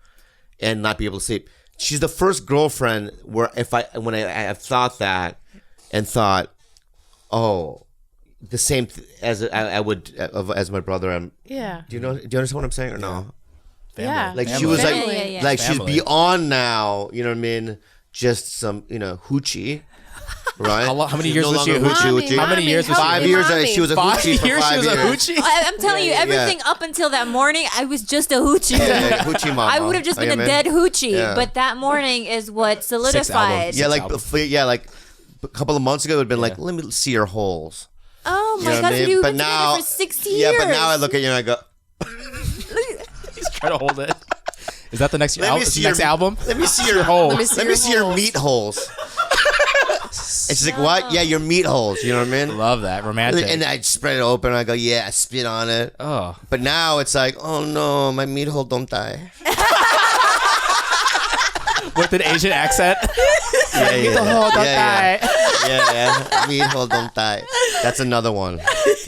and not be able to sleep. She's the first girlfriend where when I have thought that and thought, oh, the same as I would as my brother. Yeah. Do you understand what I'm saying or no? Yeah. Like she Family. was like, Yeah. like she's Family. beyond now. You know what I mean? Just some, hoochie, right? How many She's years no was she a longer hoochie? How many years was she? 5 years. Mommy. She was a 5 hoochie for years 5 she was a years. hoochie? I'm telling you, everything up until that morning, I was just a hoochie. Yeah, hoochie mama. I would have just Oh, been yeah, a man. dead hoochie, Yeah. but that morning is what solidified. Yeah, like albums. like a couple of months ago, it would have been like, let me see your holes. Oh You my know God, what I mean? we've But been now, together for 6 years. yeah, but now I look at you and I go, He's trying to hold it. Is that the next Let me see your- album? let me see your hole. Let me see let your me see your holes. meat holes. And she's like, what? Yeah, your meat holes. You know what I mean? Love that. Romantic. And I spread it open and I go, yeah, spit on it. oh. But now it's like, oh no, my meat hole don't die. With an Asian accent. Yeah, yeah, Don't yeah, die. yeah. Meat hole don't die. That's another one.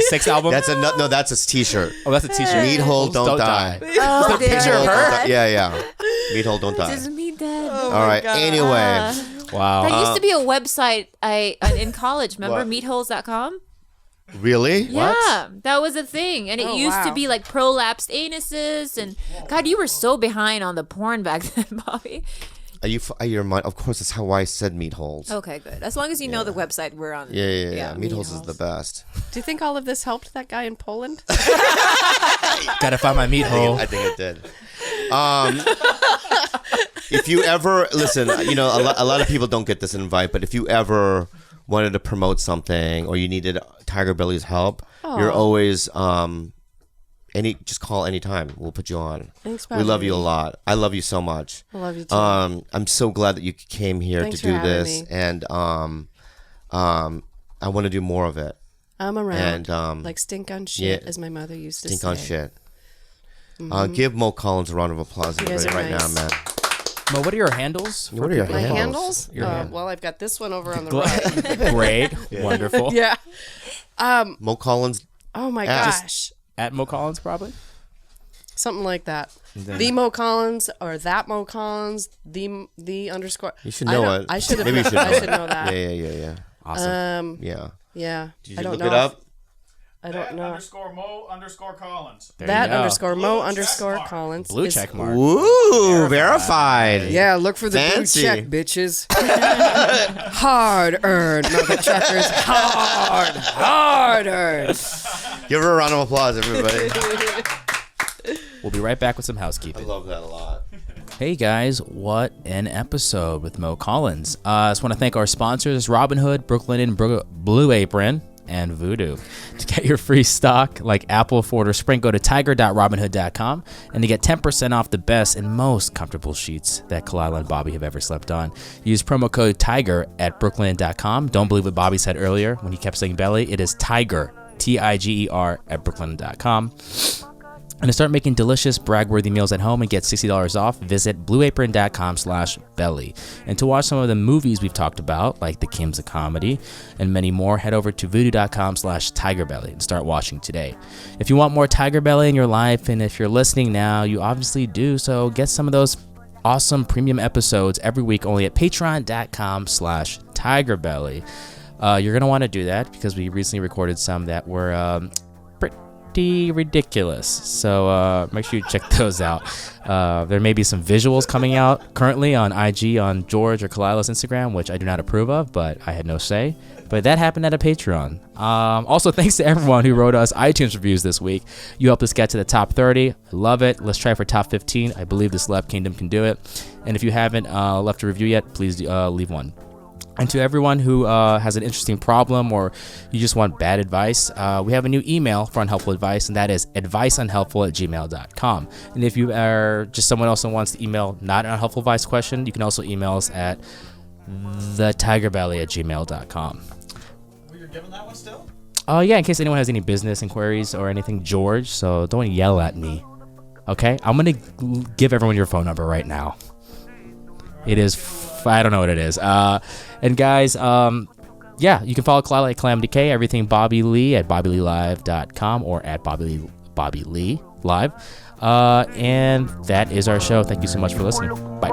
Sixth album. That's a no. That's a t-shirt. oh, that's a t-shirt. Meat hole don't die. Oh, Picture of damn. her. Yeah. Meat hole don't die. Is me dead? All right. Anyway, Wow. That used to be a website in college. Remember What? meatholes.com? really? Yeah, that was a thing, and it Oh, used to wow. be like prolapsed anuses, and God, you were so behind on the porn back then, Bobby. Are you? Are your mind? Of course, that's how I said meat holes. Okay, good. As long as you know the website we're on. Yeah. Meat holes is the best. Do you think all of this helped that guy in Poland? Gotta find my meat hole. I think it did. If you ever listen, a lot of people don't get this invite, but if you ever wanted to promote something or you needed TigerBelly's help, you're always just call anytime. We'll put you on. Thanks, We love Bobby. you a lot. I love you so much. I love you too. I'm so glad that you came here Thanks to for do having this, me. and I want to do more of it. I'm around. And like stink on shit, yeah. as my mother used to Stink say. on shit. Give Mo Collins a round of applause, You guys everybody, are right nice. now, man. Mo, what are your handles? What are your My handles? handles? Well, I've got this one over on the right. Great. Wonderful. Yeah. Mo Collins. Oh my Just- gosh. At Mo Collins, probably. Something like that. The Mo Collins or that Mo Collins. The underscore. You should know it. I should have. Maybe you should know I should it. know that. Yeah. Awesome. Yeah. Yeah. Did I you don't look know. it up? I don't know. _Mo_Collins. There That you go. underscore Mo Blue underscore check Collins. Blue is- check mark. Ooh, verified. Yeah, look for the Fancy. blue check, bitches. Hard earned, motherfuckers. Hard earned. Give her a round of applause, everybody. We'll be right back with some I housekeeping. love that a lot. Hey guys, what an episode with Mo Collins. I just want to thank our sponsors, Robinhood, Brooklyn and Blue Apron, and Voodoo. To get your free stock like Apple, Ford, or Sprint, go to tiger.robinhood.com, and to get 10% off the best and most comfortable sheets that Khalyla and Bobby have ever slept on. Use promo code TIGER at brooklyn.com. Don't believe what Bobby said earlier when he kept saying belly. It is TIGER, TIGER at brooklyn.com. And to start making delicious, brag-worthy meals at home and get $60 off, visit blueapron.com/belly. And to watch some of the movies we've talked about, like The Kim's a Comedy and many more, head over to voodoo.com/TigerBelly and start watching today. If you want more TigerBelly in your life, and if you're listening now, you obviously do, so get some of those awesome premium episodes every week only at patreon.com/TigerBelly. You're going to want to do that because we recently recorded some that were pretty ridiculous, so make sure you check those out. There may be some visuals coming out currently on IG on George or Khalyla's Instagram, which I do not approve of, but I had no say. But that happened at a Patreon. Also, thanks to everyone who wrote us iTunes reviews this week. You helped us get to the top 30. I love it. Let's try for top 15. I believe the Celeb Kingdom can do it. And if you haven't left a review yet, please leave one. And to everyone who has an interesting problem or you just want bad advice, we have a new email for unhelpful advice, and that is adviceunhelpful@gmail.com. And if you are just someone else who wants to email not an unhelpful advice question, you can also email us at thetigerbelly@gmail.com. Oh, you're giving that one still? Yeah, in case anyone has any business inquiries or anything, George, so don't yell at me. Okay? I'm going to give everyone your phone number right now. It is... I don't know what it is. And guys, yeah, you can follow Khalyla at Calamity K, everything Bobby Lee at BobbyLeeLive.com or at Bobby Lee Live. And that is our show. Thank you so much for listening. Bye.